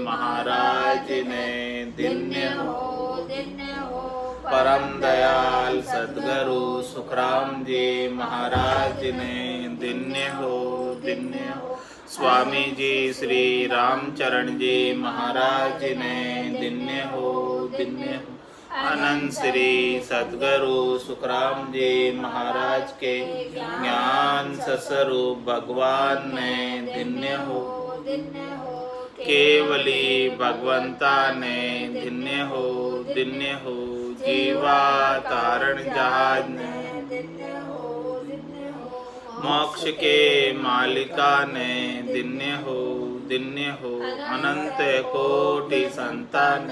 महाराज ने धन्य हो परम दयाल सद्गुरु सुखराम जी महाराज ने धन्य हो स्वामी जी श्री रामचरण जी महाराज ने धन्य हो अनंत श्री सद्गुरु सुखराम जी महाराज के ज्ञान स्वरूप भगवान ने धन्य हो केवली भगवंता ने धन्य हो जीवा तारण जहाज ने मोक्ष के मालिका ने धन्य हो अनंत कोटि संतान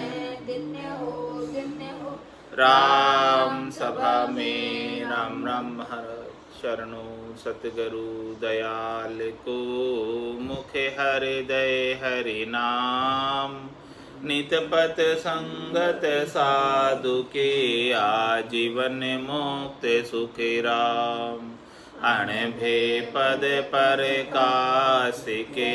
राम सभा में राम राम महाराज शरणों सतगुरु दयाल को मुखे हृदय हरि नाम नितपत संगत साधु के आजीवन मुक्त सुखी राम अणभे पद पर काश के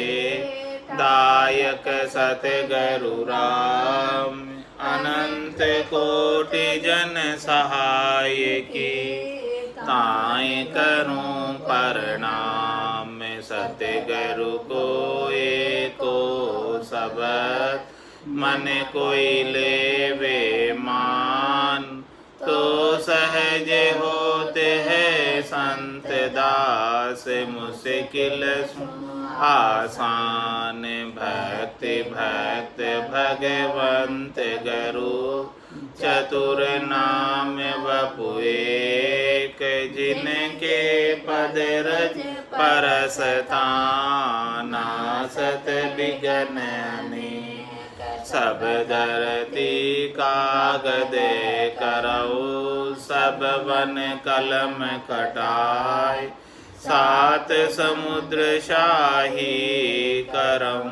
दायक सतगुरु राम अनंत कोटि जन सहाय की ताय करूं प्रणाम सतगुरु को एको सबद मन कोई लेवे मान तो सहज होते हैं संत दास मुश्किल आसान भक्ति भक्त भगवंत गुरु चतुर नाम बपु एक जिनके पद रज परसता नासत विघ्न सब धरती कागद करऊ सब वन कलम कटाय सात समुद्र शाही करम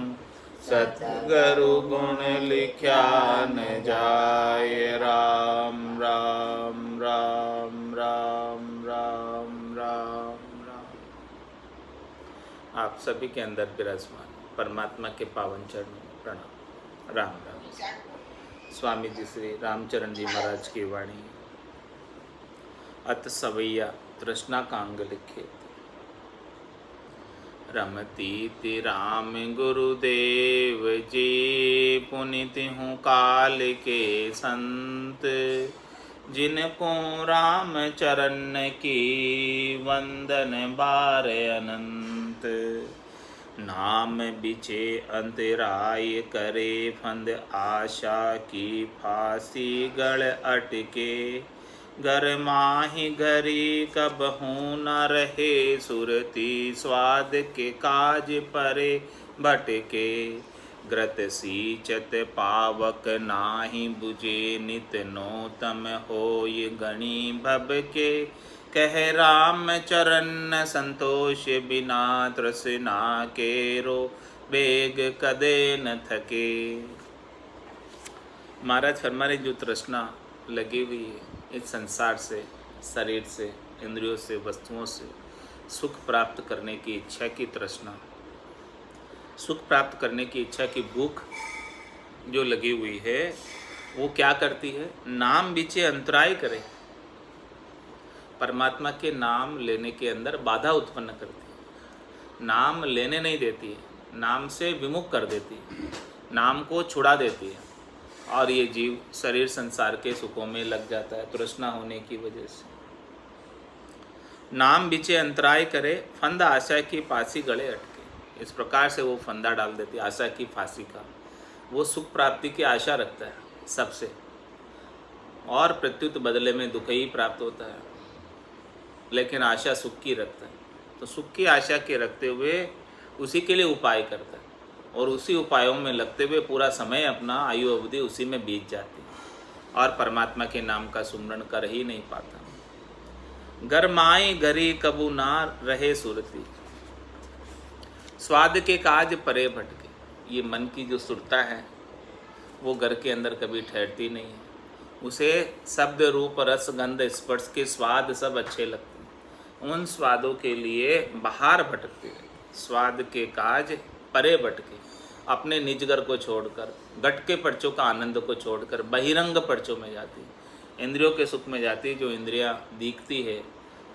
सतगुरु गुण लिख्या न जाय राम राम राम राम राम राम राम। आप सभी के अंदर विराजमान परमात्मा के पावन चरणों में प्रणाम। राम राम। स्वामी जी श्री रामचरण जी महाराज की वाणी अत सवैया तृष्णा कांग लिखे रमती राम गुरुदेव जी पुनित हूँ काल के संत जिनको राम चरण की वंदन बार अनंत नाम बिचे अंतराय करे फंद आशा की फांसी गढ़ अटके घर माही घरी कब हूँ न रहे सुरती स्वाद के काज परे भटके ग्रत सींचत पावक नाही बुझे नित नोतम होय गणी भब के कह राम चरण संतोष बिना तृष्णा केरो बेग कदे न थके। महाराज फरमा रहे जो तृष्णा लगी हुई है इस संसार से शरीर से इंद्रियों से वस्तुओं से सुख प्राप्त करने की इच्छा की तृष्णा सुख प्राप्त करने की इच्छा की भूख जो लगी हुई है वो क्या करती है नाम बीचे अंतराय करे परमात्मा के नाम लेने के अंदर बाधा उत्पन्न करती है नाम लेने नहीं देती है नाम से विमुख कर देती है नाम को छुड़ा देती है और ये जीव शरीर संसार के सुखों में लग जाता है तृष्णा होने की वजह से। नाम बीचे अंतराय करे फंद आशा की फांसी गले अटके इस प्रकार से वो फंदा डाल देती है आशा की फांसी का। वो सुख प्राप्ति की आशा रखता है सबसे और प्रत्युत बदले में दुख ही प्राप्त होता है लेकिन आशा सुख की रखता है तो सुख की आशा के रखते हुए उसी के लिए उपाय करता है और उसी उपायों में लगते हुए पूरा समय अपना आयु अवधि उसी में बीत जाती है और परमात्मा के नाम का सुमरण कर ही नहीं पाता। घर माई घरी कबू ना रहे सुरती स्वाद के काज परे भटके ये मन की जो सुरता है वो घर के अंदर कभी ठहरती नहीं है उसे शब्द रूप रस गंध स्पर्श के स्वाद सब अच्छे लगते हैं उन स्वादों के लिए बाहर भटकते हैं स्वाद के काज परे भटके अपने निजगर को छोड़कर, घट के पर्चों का आनंद को छोड़कर बहिरंग पर्चों में जाती है, इंद्रियों के सुख में जाती है। जो इंद्रियां दिखती है,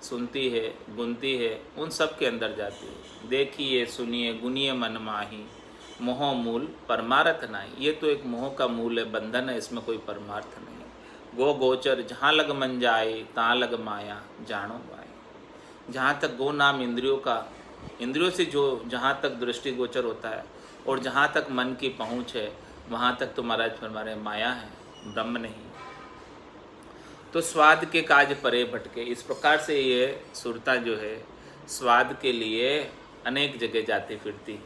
सुनती है, गुनती है, उन सब के अंदर जाती है। देखिए सुनिए गुनिए मन माही, मोह मूल परमार्थ नाही। ये तो एक मोह का मूल है, बंधन है, इसमें कोई परमार्थ नहीं। गो गोचर जहाँ लग मन जाए, तहाँ लग माया जानो पाए। जहाँ तक गो नाम इंद्रियों का, इंद्रियों से जो जहाँ तक दृष्टि गोचर होता है और जहाँ तक मन की पहुँच है, वहाँ तक तो महाराज फरमारे माया है, ब्रह्म नहीं। तो स्वाद के काज परे भटके। इस प्रकार से ये सुरता जो है स्वाद के लिए अनेक जगह जाती फिरती।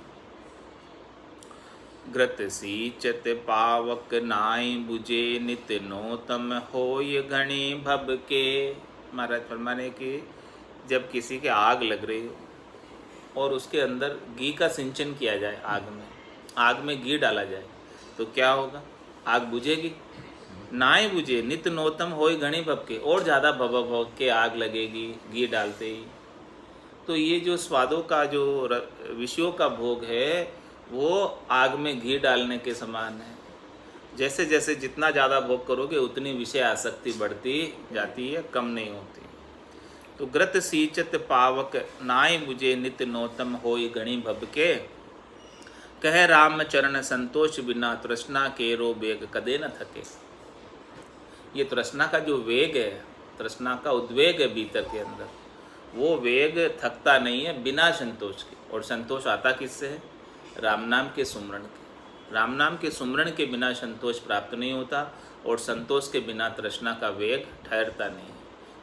घृत सींचत पावक नाई बुझे, नित नोतम होय घणी भब के। महाराज फरमाने कि जब किसी के आग लग रही हो और उसके अंदर घी का सिंचन किया जाए, आग में घी डाला जाए तो क्या होगा? आग बुझेगी? नाई बुझे, नित नोतम होय घणी भब के, और ज़्यादा भब के आग लगेगी घी डालते ही। तो ये जो स्वादों का जो विषयों का भोग है वो आग में घी डालने के समान है। जैसे जैसे जितना ज़्यादा भोग करोगे उतनी विषय आसक्ति बढ़ती जाती है, कम नहीं होती। तो घृत सींचत पावक नाई बुझे, नित नोतम होय घणी भब के। कह राम चरण संतोष बिना, तृष्णा के रो वेग कदे न थके। ये तृष्णा का जो वेग है, तृष्णा का उद्वेग है भीतर के अंदर, वो वेग थकता नहीं है बिना संतोष के। और संतोष आता किससे है? राम नाम के सुमरण के। राम नाम के सुमरण के बिना संतोष प्राप्त नहीं होता, और संतोष के बिना तृष्णा का वेग ठहरता नहीं।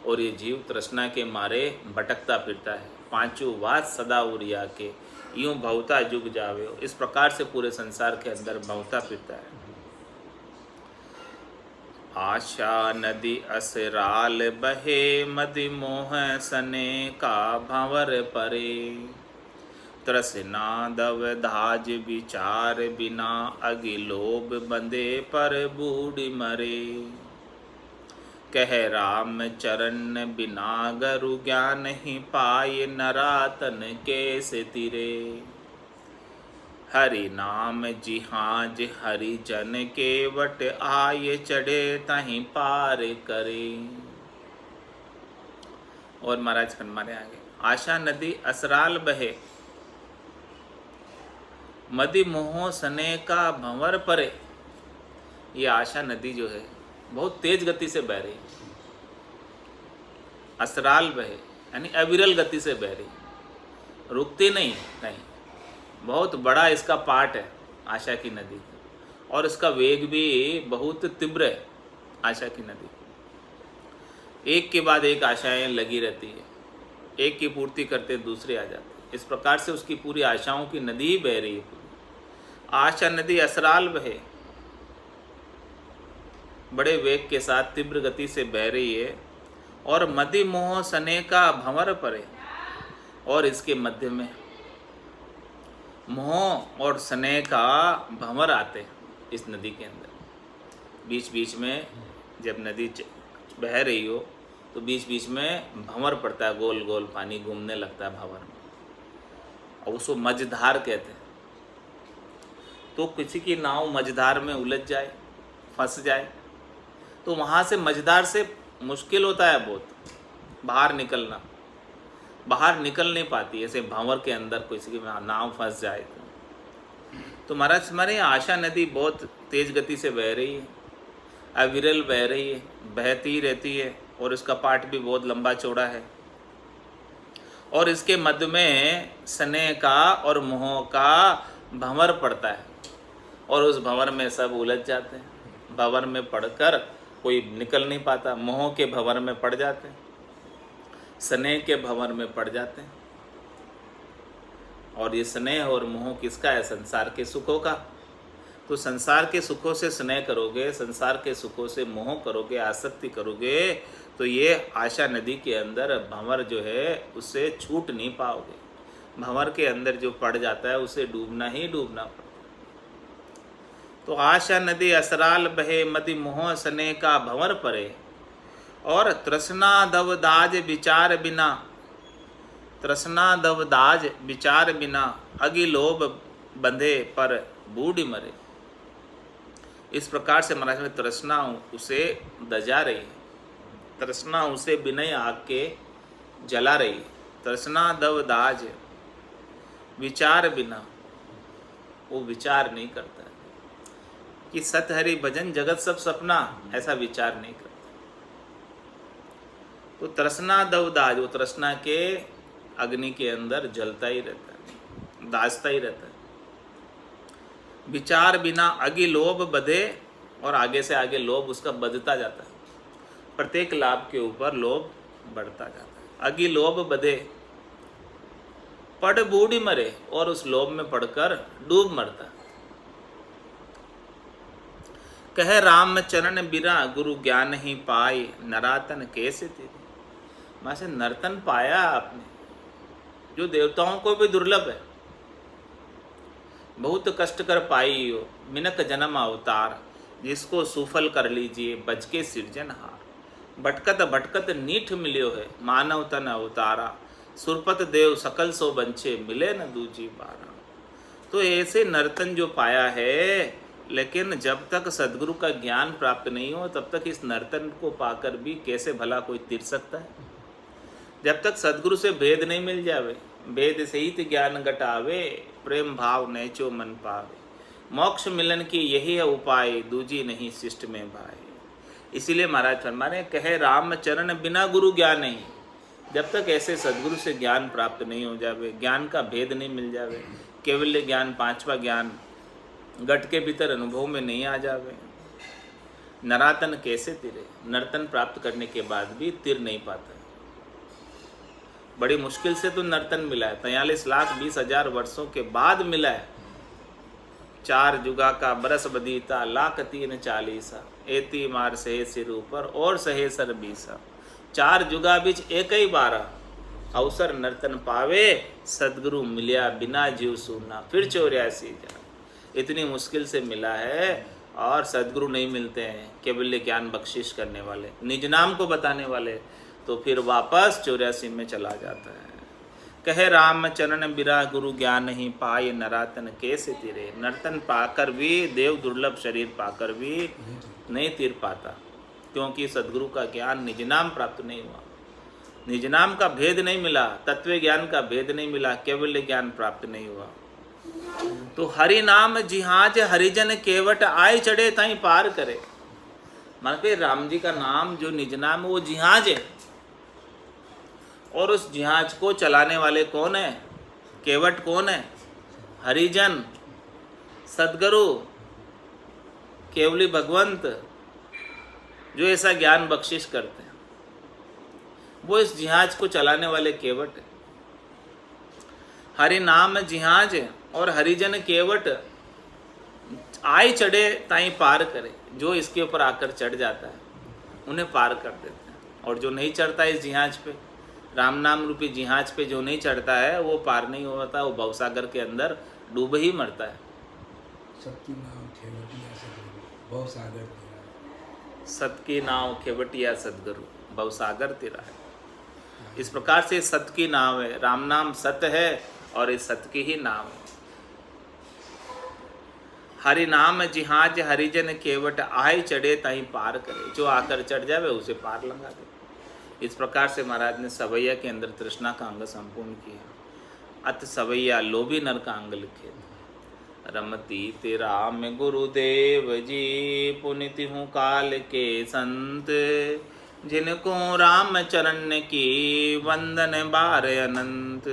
और ये जीव तृष्णा के मारे भटकता फिरता है। पांचों वात सदा उरिया के, यूं भवता जुग जावे। इस प्रकार से पूरे संसार के अंदर भवता फिरता है। आशा नदी असराल बहे, मदि मोह सने का भंवर परे। तृष्णा दव धाज विचार बिना, अगि लोभ बंदे पर बूढ़ मरे। कह राम चरण बिना, गरु ज्ञान ही पाए, नरातन कैसे तिरे। हरि नाम जिहाज हरि जन के, वट आये चढ़े तहीं पार करे। और महाराज फरमाने आगे, आशा नदी असराल बहे, मदि मोह सने का भंवर परे। ये आशा नदी जो है बहुत तेज गति से बह रही, असराल बहे यानी अविरल गति से बह रही, रुकती नहीं कहीं। बहुत बड़ा इसका पार्ट है आशा की नदी, और इसका वेग भी बहुत तीव्र है आशा की नदी। एक के बाद एक आशाएं लगी रहती है, एक की पूर्ति करते दूसरे आ जाते। इस प्रकार से उसकी पूरी आशाओं की नदी ही बह रही है। आशा नदी असराल बहे, बड़े वेग के साथ तीव्र गति से बह रही है। और मदि मोह सने का भंवर परे, और इसके मध्य में मोह और स्नेह का भंवर आते हैं इस नदी के अंदर। बीच बीच में जब नदी बह रही हो तो बीच बीच में भंवर पड़ता है, गोल गोल पानी घूमने लगता है भंवर में, और उसको मझधार कहते हैं। तो किसी की नाव मझधार में उलझ जाए, फंस जाए, तो वहाँ से मझधार से मुश्किल होता है बहुत बाहर निकलना, बाहर निकल नहीं पाती ऐसे भंवर के अंदर किसी की नाव फंस जाए तो महाराज हमारे आशा नदी बहुत तेज गति से बह रही है, अविरल बह रही है, बहती रहती है, और इसका पाट भी बहुत लंबा चौड़ा है। और इसके मध्य में स्नेह का और मोह का भंवर पड़ता है, और उस भंवर में सब उलझ जाते हैं। भंवर में पड़कर कोई निकल नहीं पाता, मोह के भंवर में पड़ जाते हैं, स्नेह के भंवर में पड़ जाते हैं। और ये स्नेह और मोह किसका है? संसार के सुखों का। तो संसार के सुखों से स्नेह करोगे, संसार के सुखों से मोह करोगे, आसक्ति करोगे, तो ये आशा नदी के अंदर भंवर जो है उससे छूट नहीं पाओगे। भंवर के अंदर जो पड़ जाता है उसे डूबना ही डूबना पड़ता। तो आशा नदी असराल बहे, मदि मोह स्नेह का भंवर परे। और तृष्णा दवदाज विचार बिना, तृष्णा दवदाज विचार बिना, अगि लोभ बंधे पर बूढ़ी मरे। इस प्रकार से महाराज में तृष्णा उसे दजा रही है, तृष्णा उसे बिना आग के जला रही है। तृष्णा दव दाज, विचार बिना, वो विचार नहीं करता है कि सत हरि भजन जगत सब सपना, ऐसा विचार नहीं करता। तो तृष्णा दव दाज, वो तृष्णा के अग्नि के अंदर जलता ही रहता है, दाजता ही रहता है। विचार बिना अगि लोभ बधे, और आगे से आगे लोभ उसका बढ़ता जाता है, प्रत्येक लाभ के ऊपर लोभ बढ़ता जाता है। अगि लोभ बधे पड़ बूढ़ी मरे, और उस लोभ में पड़कर डूब मरता। कह राम चरण बिना गुरु ज्ञान ही पाए, नरातन कैसे तेरे। वहां से नर्तन पाया आपने, जो देवताओं को भी दुर्लभ है। बहुत कष्ट कर पाई हो मिनक जन्म अवतार, जिसको सुफल कर लीजिए बज के सिरजनहार। भटकत भटकत नीठ मिलियो है, मानव तन अवतारा। सुरपत देव सकल सो बंछे, मिले न दूजी बारा। तो ऐसे नर्तन जो पाया है, लेकिन जब तक सदगुरु का ज्ञान प्राप्त नहीं हो तब तक इस नर्तन को पाकर भी कैसे भला कोई तिर सकता है। जब तक सदगुरु से भेद नहीं मिल जावे, भेद सहित ज्ञान घटावे, प्रेम भाव नैचो मन पावे। मोक्ष मिलन की यही है उपाय, दूजी नहीं शिष्ट में भाई। इसीलिए महाराज फरमाने, कहे राम चरण बिना गुरु ज्ञान नहीं। जब तक ऐसे सदगुरु से ज्ञान प्राप्त नहीं हो जावे, ज्ञान का भेद नहीं मिल जावे, केवल्य ज्ञान, पांचवा ज्ञान घट के भीतर अनुभव में नहीं आ जावे, नरातन कैसे तिरे। नर्तन प्राप्त करने के बाद भी तिर नहीं पाता। बड़ी मुश्किल से तो नर्तन मिला है, 43,20,000 वर्षों के बाद मिला है। 4 जुगा का बरस बदीता, लाख 340, एती मार सहे सिर ऊपर और सहे सर 20। 4 जुगा बीच एक ही बारा, अवसर नर्तन पावे, सदगुरु मिलिया बिना जीव सूना, फिर 84 जा। इतनी मुश्किल से मिला है, और सदगुरु नहीं मिलते हैं केवल ज्ञान बख्शिश करने वाले, निज नाम को बताने वाले, तो फिर वापस 84 में चला जाता है। कहे राम चरण बिरा गुरु ज्ञान ही पाए, नरातन कैसे तिरे। नर्तन पाकर भी, देव दुर्लभ शरीर पाकर भी नहीं तीर पाता, क्योंकि सदगुरु का ज्ञान निज नाम प्राप्त नहीं हुआ, निज नाम का भेद नहीं मिला, तत्व ज्ञान का भेद नहीं मिला, केवल ज्ञान प्राप्त नहीं हुआ। तो हरि नाम जिहाज हरिजन केवट, आए चढ़े ताई पार करे। मान के राम जी का नाम जो निज नाम है वो जिहाज है, और उस जिहाज को चलाने वाले कौन है, केवट कौन है, हरिजन, सदगुरु, केवली भगवंत, जो ऐसा ज्ञान बख्शिश करते हैं, वो इस जिहाज को चलाने वाले केवट है। हरि नाम जिहाज और हरिजन केवट, आए चढ़े ताई पार करे। जो इसके ऊपर आकर चढ़ जाता है उन्हें पार कर देते हैं, और जो नहीं चढ़ता इस जिहाज पे, राम नाम रूपी जिहाज पे जो नहीं चढ़ता है वो पार नहीं होता, वो भवसागर के अंदर डूब ही मरता है। सबकी नाव खेवटिया सदगुरु, भवसागर तेरा। सत की नाव खेवटिया सदगुरु, भवसागर तेरा है। इस प्रकार से सत की नाव है, राम नाम सत है और इस सत की ही नाव है। हरि नाम जिहाज हरिजन केवट, आए चढ़े ताई पार करे। जो आकर चढ़ जावे उसे पार लगा दे। इस प्रकार से महाराज ने सवैया के अंदर तृष्णा का अंग संपूर्ण किया। अत सवैया लोभी नर का अंग लिखे। रमती तेरा में गुरुदेव जी, पुनित हूँ काल के संत, जिनको राम चरण की वंदन बार अनंत।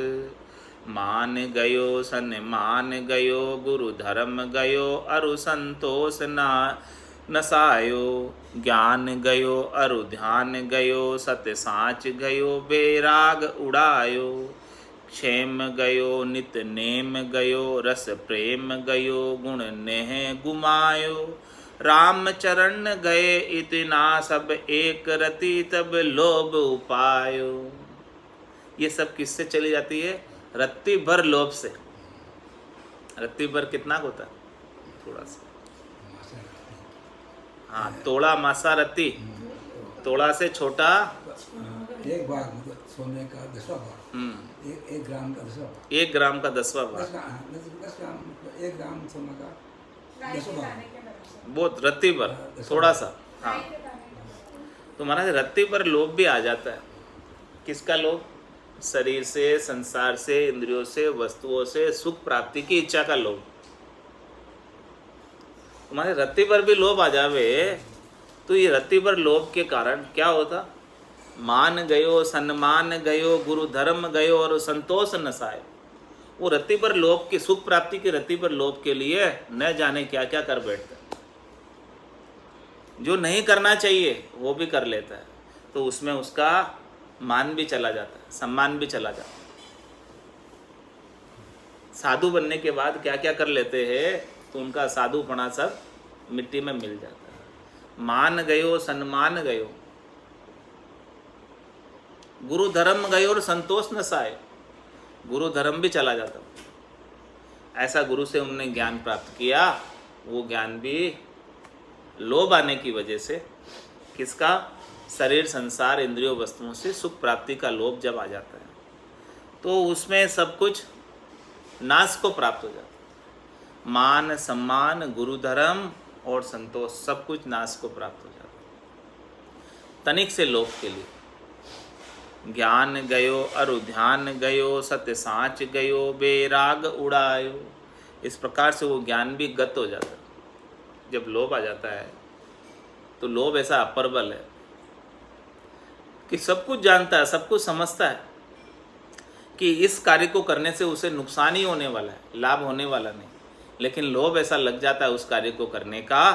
मान गयो सन मान गयो, गुरु धर्म गयो अरु संतोष ना नसायो। ज्ञान गयो अरु ध्यान गयो, सत्य साच गयो बेराग उड़ायो। क्षेम गयो नित नेम गयो, रस प्रेम गयो गुण नेह गुमायो। राम चरण गए इतना सब एक रति, तब लोभ उपायो। ये सब किससे चली जाती है, रत्ती भर लोभ से। रत्ती भर कितना होता है, थोड़ा सा, हाँ, तोड़ा मासा रत्ती, तोड़ा से छोटा एक भाग, मतलब सोने का 10वां भाग, एक ग्राम का 10वां भाग, 1 ग्राम का 10वां भाग, 10 ग्राम एक राम सोना का राई के 10 भाग। दाने के बराबर। बहुत रत्ती पर हाँ, थोड़ा सा। हाँ, राई के दाने के बराबर। तो महाराज रत्ती पर लोभ भी आ जाता है। किसका लोभ? शरीर से, संसार से, इंद्रियों से, वस्तुओं से सुख प्राप्ति की इच्छा का लोभ। हमारे रत्ती पर भी लोभ आ जावे तो ये रत्ती पर लोभ के कारण क्या होता? मान गयो, सम्मान गयो, गुरु धर्म गयो और संतोष नसाए। वो रत्ती पर लोभ की, सुख प्राप्ति की रत्ती पर लोभ के लिए न जाने क्या क्या कर बैठता है। जो नहीं करना चाहिए वो भी कर लेता है, तो उसमें उसका मान भी चला जाता है, सम्मान भी चला जाता है। साधु बनने के बाद क्या क्या कर लेते हैं तो उनका साधुपना सब मिट्टी में मिल जाता है। मान गयो, सम्मान गयो, गुरु धर्म गयो और संतोष नसाए, गुरु धर्म भी चला जाता। ऐसा गुरु से उन्होंने ज्ञान प्राप्त किया, वो ज्ञान भी लोभ आने की वजह से, किसका? शरीर, संसार, इंद्रियों, वस्तुओं से सुख प्राप्ति का लोभ जब आ जाता है तो उसमें सब कुछ नाश को प्राप्त हो जाता है। मान, सम्मान, गुरु धर्म और संतोष सब कुछ नाश को प्राप्त हो जाता है तनिक से लोभ के लिए। ज्ञान गयो अरु ध्यान गयो, सत्य साँच गयो, बेराग उड़ायो। इस प्रकार से वो ज्ञान भी गत हो जाता है। जब लोभ आ जाता है तो लोभ ऐसा अपर बल है कि सब कुछ जानता है, सब कुछ समझता है कि इस कार्य को करने से उसे नुकसान ही होने वाला है, लाभ होने वाला नहीं। लेकिन लोभ ऐसा लग जाता है उस कार्य को करने का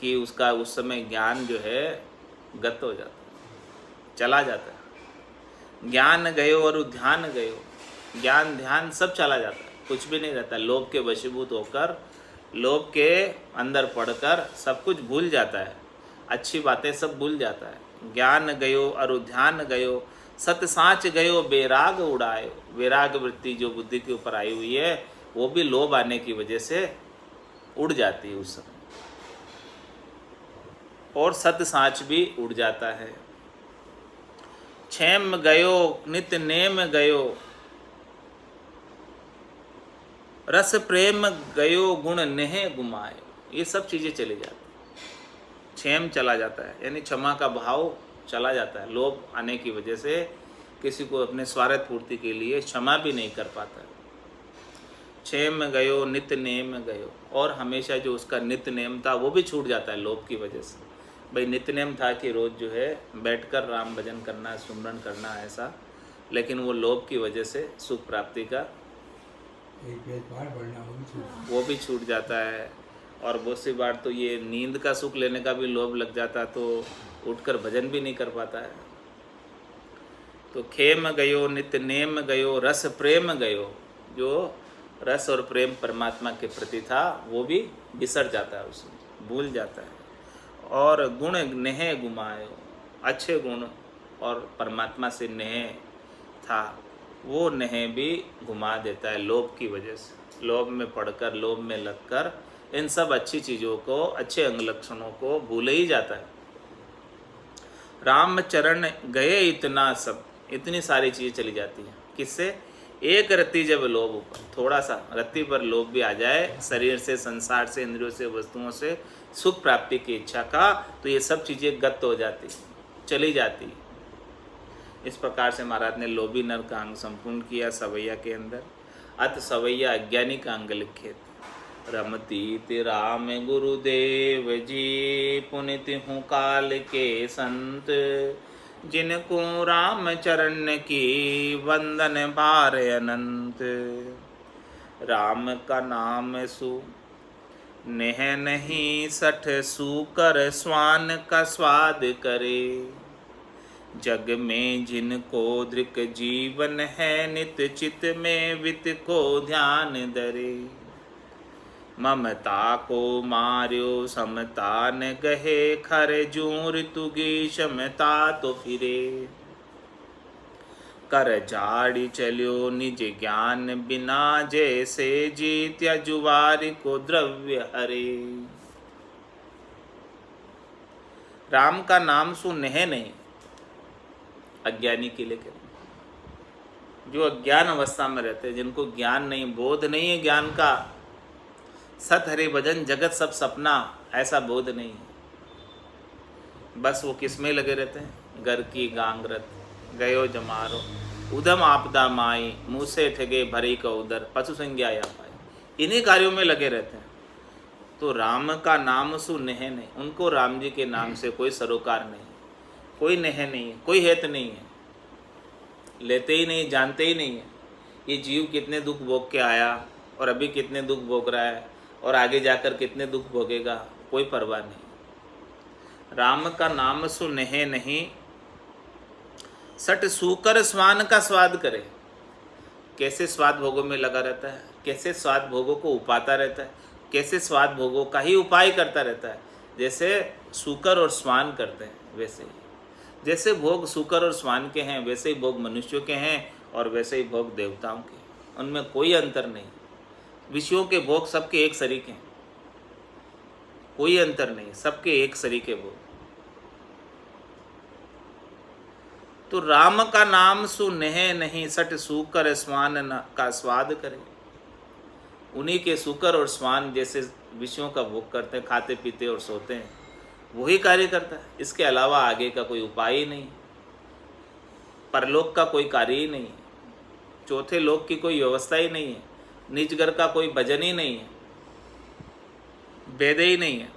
कि उसका उस समय ज्ञान जो है गत हो जाता है, चला जाता है। ज्ञान गयो और ध्यान गयो, ज्ञान ध्यान सब चला जाता है, कुछ भी नहीं रहता। लोभ के वशीभूत होकर, लोभ के अंदर पढ़कर सब कुछ भूल जाता है, अच्छी बातें सब भूल जाता है। ज्ञान गयो और ध्यान गयो, सत्य साँच गयो, बेराग उड़ायो। वैराग वृत्ति जो बुद्धि के ऊपर आई हुई है वो भी लोभ आने की वजह से उड़ जाती है उस समय, और सत्य साँच भी उड़ जाता है। क्षेम गयो, नित्य नेम गयो, रस प्रेम गयो, गुण नेह गुमायो। ये सब चीज़ें चली जाती हैं। क्षेम चला जाता है, यानी क्षमा का भाव चला जाता है। लोभ आने की वजह से किसी को अपने स्वार्थ पूर्ति के लिए क्षमा भी नहीं कर पाता है। क्षेम गयो, नित्य नेम गयो, और हमेशा जो उसका नित्य नेम था वो भी छूट जाता है लोभ की वजह से। भाई नित्य नेम था कि रोज़ जो है बैठकर राम भजन करना, सुमरन करना, ऐसा, लेकिन वो लोभ की वजह से सुख प्राप्ति का एक पेज पार पढ़ना वो भी छूट जाता है। और बहुत सी बार तो ये नींद का सुख लेने का भी लोभ लग जाता है, तो उठकर भजन भी नहीं कर पाता है। तो खेम गयो, नित्य नेम गयो, रस प्रेम गयो, जो रस और प्रेम परमात्मा के प्रति था वो भी बिसर जाता है, उसमें भूल जाता है। और गुण नेह गुमायो, अच्छे गुण और परमात्मा से नेह था वो नेह भी घुमा देता है लोभ की वजह से। लोभ में पढ़कर, लोभ में लगकर इन सब अच्छी चीज़ों को, अच्छे अंग लक्षणों को भूल ही जाता है। राम चरण गए इतना सब, इतनी सारी चीज़ें चली जाती हैं। किससे? एक रत्ती जब लोभ ऊपर, थोड़ा सा रत्ती पर लोभ भी आ जाए, शरीर से, संसार से, इंद्रियों से, वस्तुओं से सुख प्राप्ति की इच्छा का, तो ये सब चीज़ें गत हो जाती, चली जाती। इस प्रकार से महाराज ने लोभी नर का अंग संपूर्ण किया सवैया के अंदर। अत सवैया अज्ञानी का अंग लिखे। रमतीत राम गुरुदेव जी, पुनित हूँ काल के संत, जिनको राम चरण की वंदन बार अनंत। राम का नाम सु नेह नहीं सठ, सूकर स्वान का स्वाद करे। जग में जिनको दृक जीवन है, नित चित में वित को ध्यान धरे। ममता को मार्यो समता न गहे, खर जूर तुगी क्षमता तो फिरे। कर झाड़ी चलियो निज ज्ञान बिना, जैसे जीत्या जुवारी को द्रव्य हरे। राम का नाम सु नेह नहीं, अज्ञानी के लिए कहते, जो अज्ञान अवस्था में रहते हैं, जिनको ज्ञान नहीं, बोध नहीं है ज्ञान का, सत हरि भजन जगत सब सपना, ऐसा बोध नहीं है। बस वो किस में लगे रहते हैं? घर की गांगरत गयो जमारो, उधम आपदा माई, मुँह से ठगे भरी का उदर, पशु संज्ञा या पाए, इन्हीं कार्यों में लगे रहते हैं। तो राम का नाम सु नेह नहीं, उनको राम जी के नाम से कोई सरोकार नहीं, कोई नेह नहीं है, कोई हेत नहीं है, लेते ही नहीं, जानते ही नहीं है ये जीव कितने दुख भोग के आया और अभी कितने दुख भोग रहा है और आगे जाकर कितने दुख भोगेगा, कोई परवाह नहीं। राम का नाम सु नेह नहीं, सट सूकर स्वान का स्वाद करे। कैसे स्वाद भोगों में लगा रहता है, कैसे स्वाद भोगों को उपाता रहता है, कैसे स्वाद भोगों का ही उपाय करता रहता है। जैसे सूकर और स्वान करते हैं वैसे ही, जैसे भोग सूकर और स्वान के हैं वैसे ही भोग मनुष्यों के हैं और वैसे ही भोग देवताओं के, उनमें कोई अंतर नहीं। विषयों के भोग सबके एक सरीके हैं, कोई अंतर नहीं, सबके एक सरीके भोग। तो राम का नाम सु नेह नहीं, सट सूकर स्वान का स्वाद करे। उन्हीं के सूकर और स्वान जैसे विषयों का भोग करते हैं, खाते पीते और सोते हैं, वही कार्य करता है। इसके अलावा आगे का कोई उपाय ही नहीं, परलोक का कोई कार्य ही नहीं है, चौथे लोक की कोई व्यवस्था ही नहीं है, निज घर का कोई भजन ही नहीं है, वेद ही नहीं है।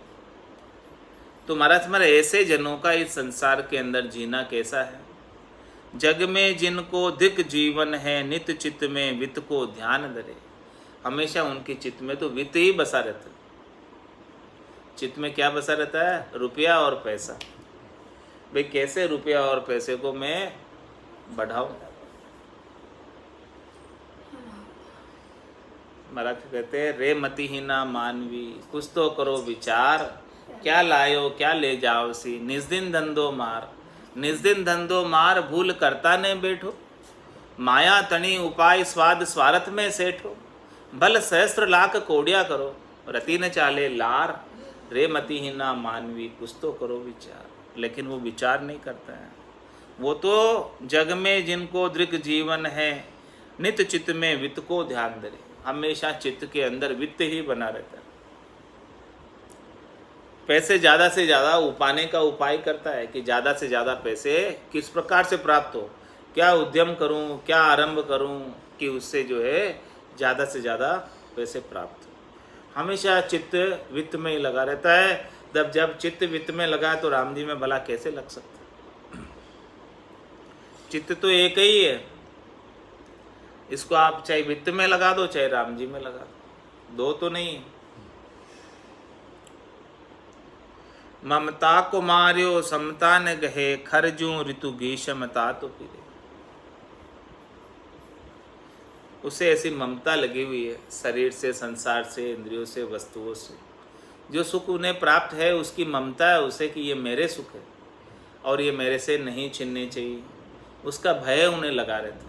तो महाराज हमारे ऐसे जनों का इस संसार के अंदर जीना कैसा है? जग में जिनको धिक जीवन है, नित चित्त में वित्त को ध्यान धरे। हमेशा उनके चित्त में तो वित्त ही बसा रहता है। चित्त में क्या बसा रहता है? रुपया और पैसा। भाई कैसे रुपया और पैसे को मैं बढ़ाऊं? महाराज कहते हैं, रे मतिहीना मानवी, कुछ तो करो विचार, क्या लायो क्या ले जाओ सी, निज दिन धंधो मार, निज दिन धंधो मार, भूल करता ने बैठो, माया तनी उपाय स्वाद स्वार्थ में सेठो, भल सहस्त्र लाख कोड़िया करो, रति न चाले लार, रे मतिहीना मानवी, कुछ तो करो विचार। लेकिन वो विचार नहीं करता है। वो तो जग में जिनको दृक जीवन है, नित चित्त में वित्त को ध्यान धरे। हमेशा चित्त के अंदर वित्त ही बना रहता है। पैसे ज़्यादा से ज़्यादा उपाने का उपाय करता है कि ज़्यादा से ज़्यादा पैसे किस प्रकार से प्राप्त हो, क्या उद्यम करूं, क्या आरंभ करूं कि उससे जो है ज़्यादा से ज़्यादा पैसे प्राप्त हो। हमेशा चित्त वित्त में ही लगा रहता है। जब चित्त वित्त में लगा तो राम जी में भला कैसे लग सकता है? चित्त तो एक ही है, इसको आप चाहे वित्त में लगा दो चाहे राम जी में लगा दो, दो तो नहीं है। ममता को मार्यो समता न गहे, खरजू ऋतु ग्रीष्मता तो पीरे। उसे ऐसी ममता लगी हुई है शरीर से, संसार से, इंद्रियों से, वस्तुओं से। जो सुख उन्हें प्राप्त है उसकी ममता है उसे कि ये मेरे सुख है और ये मेरे से नहीं छीनने चाहिए, उसका भय उन्हें लगा रहता है।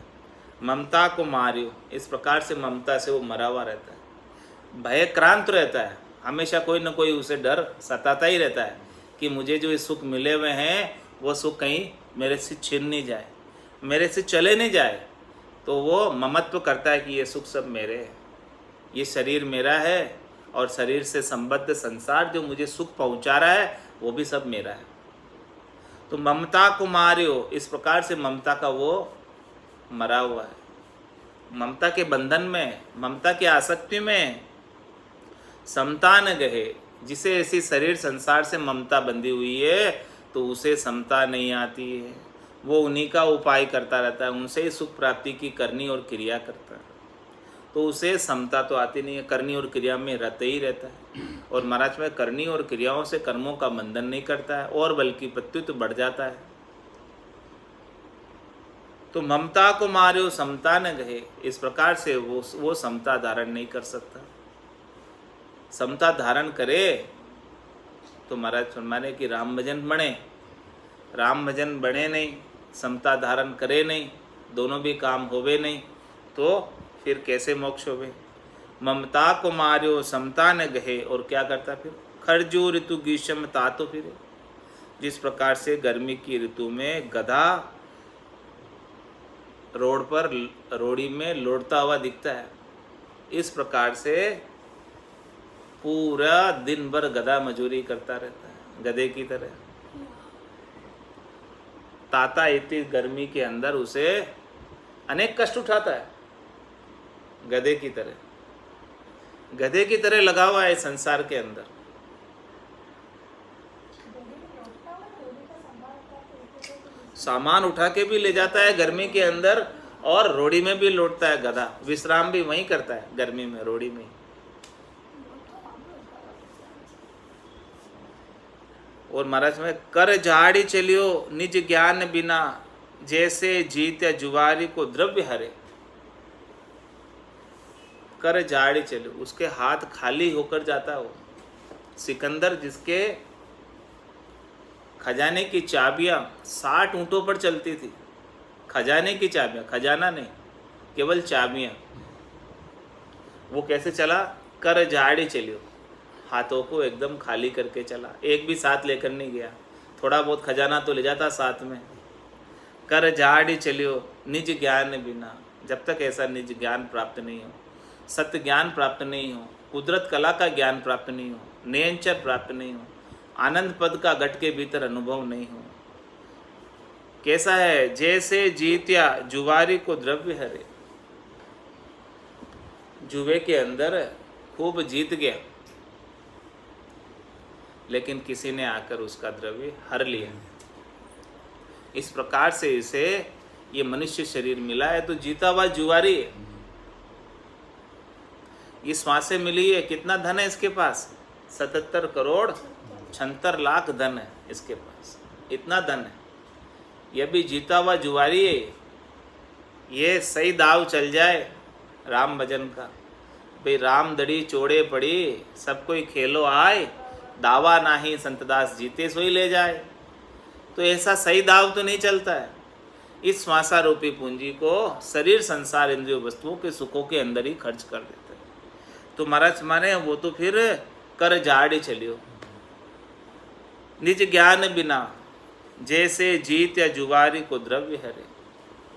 ममता को मार्यो, इस प्रकार से ममता से वो मरा हुआ रहता है, भयक्रांत रहता है। हमेशा कोई न कोई उसे डर सताता ही रहता है कि मुझे जो ये सुख मिले हुए हैं वो सुख कहीं मेरे से छिन नहीं जाए, मेरे से चले नहीं जाए। तो वो ममत्व करता है कि ये सुख सब मेरे हैं, ये शरीर मेरा है और शरीर से संबद्ध संसार जो मुझे सुख पहुंचा रहा है वो भी सब मेरा है। तो ममता को मार्यो, इस प्रकार से ममता का वो मरा हुआ है। ममता के बंधन में, ममता की आसक्ति में समता न गहे। जिसे ऐसी शरीर संसार से ममता बंधी हुई है तो उसे समता नहीं आती है। वो उन्हीं का उपाय करता रहता है, उनसे ही सुख प्राप्ति की करनी और क्रिया करता है, तो उसे समता तो आती नहीं है। करनी और क्रिया में रहते ही रहता है। और महाराज में करनी और क्रियाओं से कर्मों का बंधन नहीं करता है और बल्कि प्रत्युत बढ़ जाता है। तो ममता को मार्यो समता न गहे, इस प्रकार से वो समता धारण नहीं कर सकता। समता धारण करे तो महाराज फरमाने कि राम भजन बने, राम भजन बने नहीं, समता धारण करे नहीं, दोनों भी काम होवे नहीं, तो फिर कैसे मोक्ष होवे। ममता को मार्यो समता न गहे, और क्या करता फिर? खरजू ऋतु ग्रीष्म तातो फिरे। जिस प्रकार से गर्मी की ऋतु में गधा रोड पर रोड़ी में लौटता हुआ दिखता है, इस प्रकार से पूरा दिन भर गधा मजूरी करता रहता है, गधे की तरह। ताता इतनी गर्मी के अंदर उसे अनेक कष्ट उठाता है, गधे की तरह। गधे की तरह लगा हुआ है संसार के अंदर। सामान उठा के भी ले जाता है गर्मी के अंदर, और रोड़ी में भी लौटता है गधा। विश्राम भी वहीं करता है गर्मी में, रोड़ी में। और महाराज में कर झाड़ी चलियो निज ज्ञान बिना, जैसे जीत जुवारी को द्रव्य हरे। कर झाड़ी चलियो, उसके हाथ खाली होकर जाता हो। सिकंदर जिसके खजाने की चाबियां 60 ऊंटों पर चलती थी, खजाने की चाबियां, खजाना नहीं, केवल चाबियां, वो कैसे चला? कर झाड़ी चलियो, हाथों को एकदम खाली करके चला, एक भी साथ लेकर नहीं गया। थोड़ा बहुत खजाना तो ले जाता साथ में। कर झाड़ी चलियो निज ज्ञान बिना, जब तक ऐसा निज ज्ञान प्राप्त नहीं हो, सत्य ज्ञान प्राप्त नहीं हो, कुदरत कला का ज्ञान प्राप्त नहीं हो, नियंचर प्राप्त नहीं हो, आनंद पद का घट के भीतर अनुभव नहीं हो। कैसा है? जैसे जीत्या जुवारी को द्रव्य हरे। जुए के अंदर खूब जीत गया, लेकिन किसी ने आकर उसका द्रव्य हर लिया। इस प्रकार से इसे ये मनुष्य शरीर मिला है तो जीता हुआ जुआरी है। ये श्वास से मिली है। कितना धन है इसके पास? 77 करोड़ 76 लाख धन है इसके पास। इतना धन है। यह भी जीता हुआ जुआरी है। ये सही दाव चल जाए राम भजन का, भाई राम दड़ी चोड़े पड़ी, सब कोई खेलो आए, दावा नाही संतदास जीते सोई ले जाए। तो ऐसा सही दाव तो नहीं चलता है। इस श्वासा रूपी पूंजी को शरीर संसार इंद्रिय वस्तुओं के सुखों के अंदर ही खर्च कर देते हैं। तो महाराज माने वो तो फिर कर झाड़ी चलियो निज ज्ञान बिना, जैसे जीत या जुवारी को द्रव्य हरे।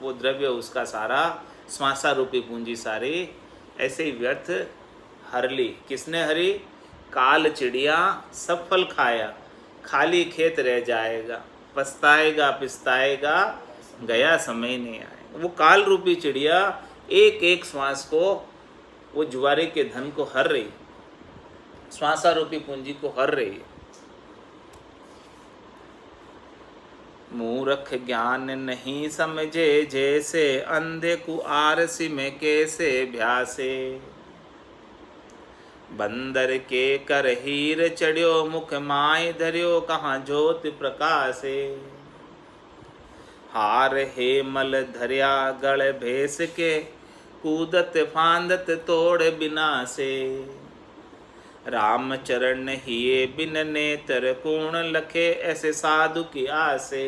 वो द्रव्य उसका सारा श्वासा रूपी पूंजी सारी ऐसे ही व्यर्थ हर ली। किसने हरी? काल चिड़िया सब फल खाया, खाली खेत रह जाएगा, पछताएगा पिछताएगा, गया समय नहीं आएगा। वो काल रूपी चिड़िया एक एक श्वास को, वो जुआरे के धन को हर रही, श्वासा रूपी पूंजी को हर रही है। मूर्ख ज्ञान नहीं समझे, जैसे अंधे को आरसी में कैसे भ्यासे। बंदर के कर हीर चढ़ियो, मुख माय धरियो, कहाँ ज्योति प्रकाशे। हार हे मल धरिया गड़ भेस के, कूदत फांदत तोड़ बिनासे। राम चरण हिये बिन नेत्र, कूण लखे ऐसे साधु की आसे।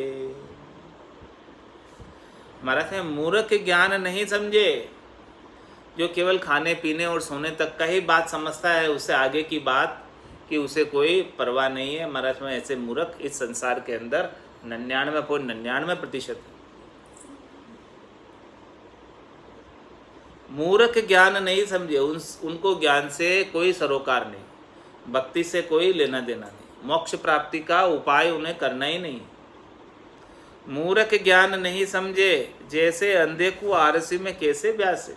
महाराज है मूर्ख ज्ञान नहीं समझे, जो केवल खाने पीने और सोने तक का ही बात समझता है, उससे आगे की बात कि उसे कोई परवाह नहीं है। महाराज में ऐसे मूर्ख इस संसार के अंदर 99.99% है। मूर्ख ज्ञान नहीं समझे, उनको ज्ञान से कोई सरोकार नहीं, भक्ति से कोई लेना देना नहीं, मोक्ष प्राप्ति का उपाय उन्हें करना ही नहीं। मूर्ख ज्ञान नहीं समझे, जैसे अंधे को आरसी में कैसे ब्यासे।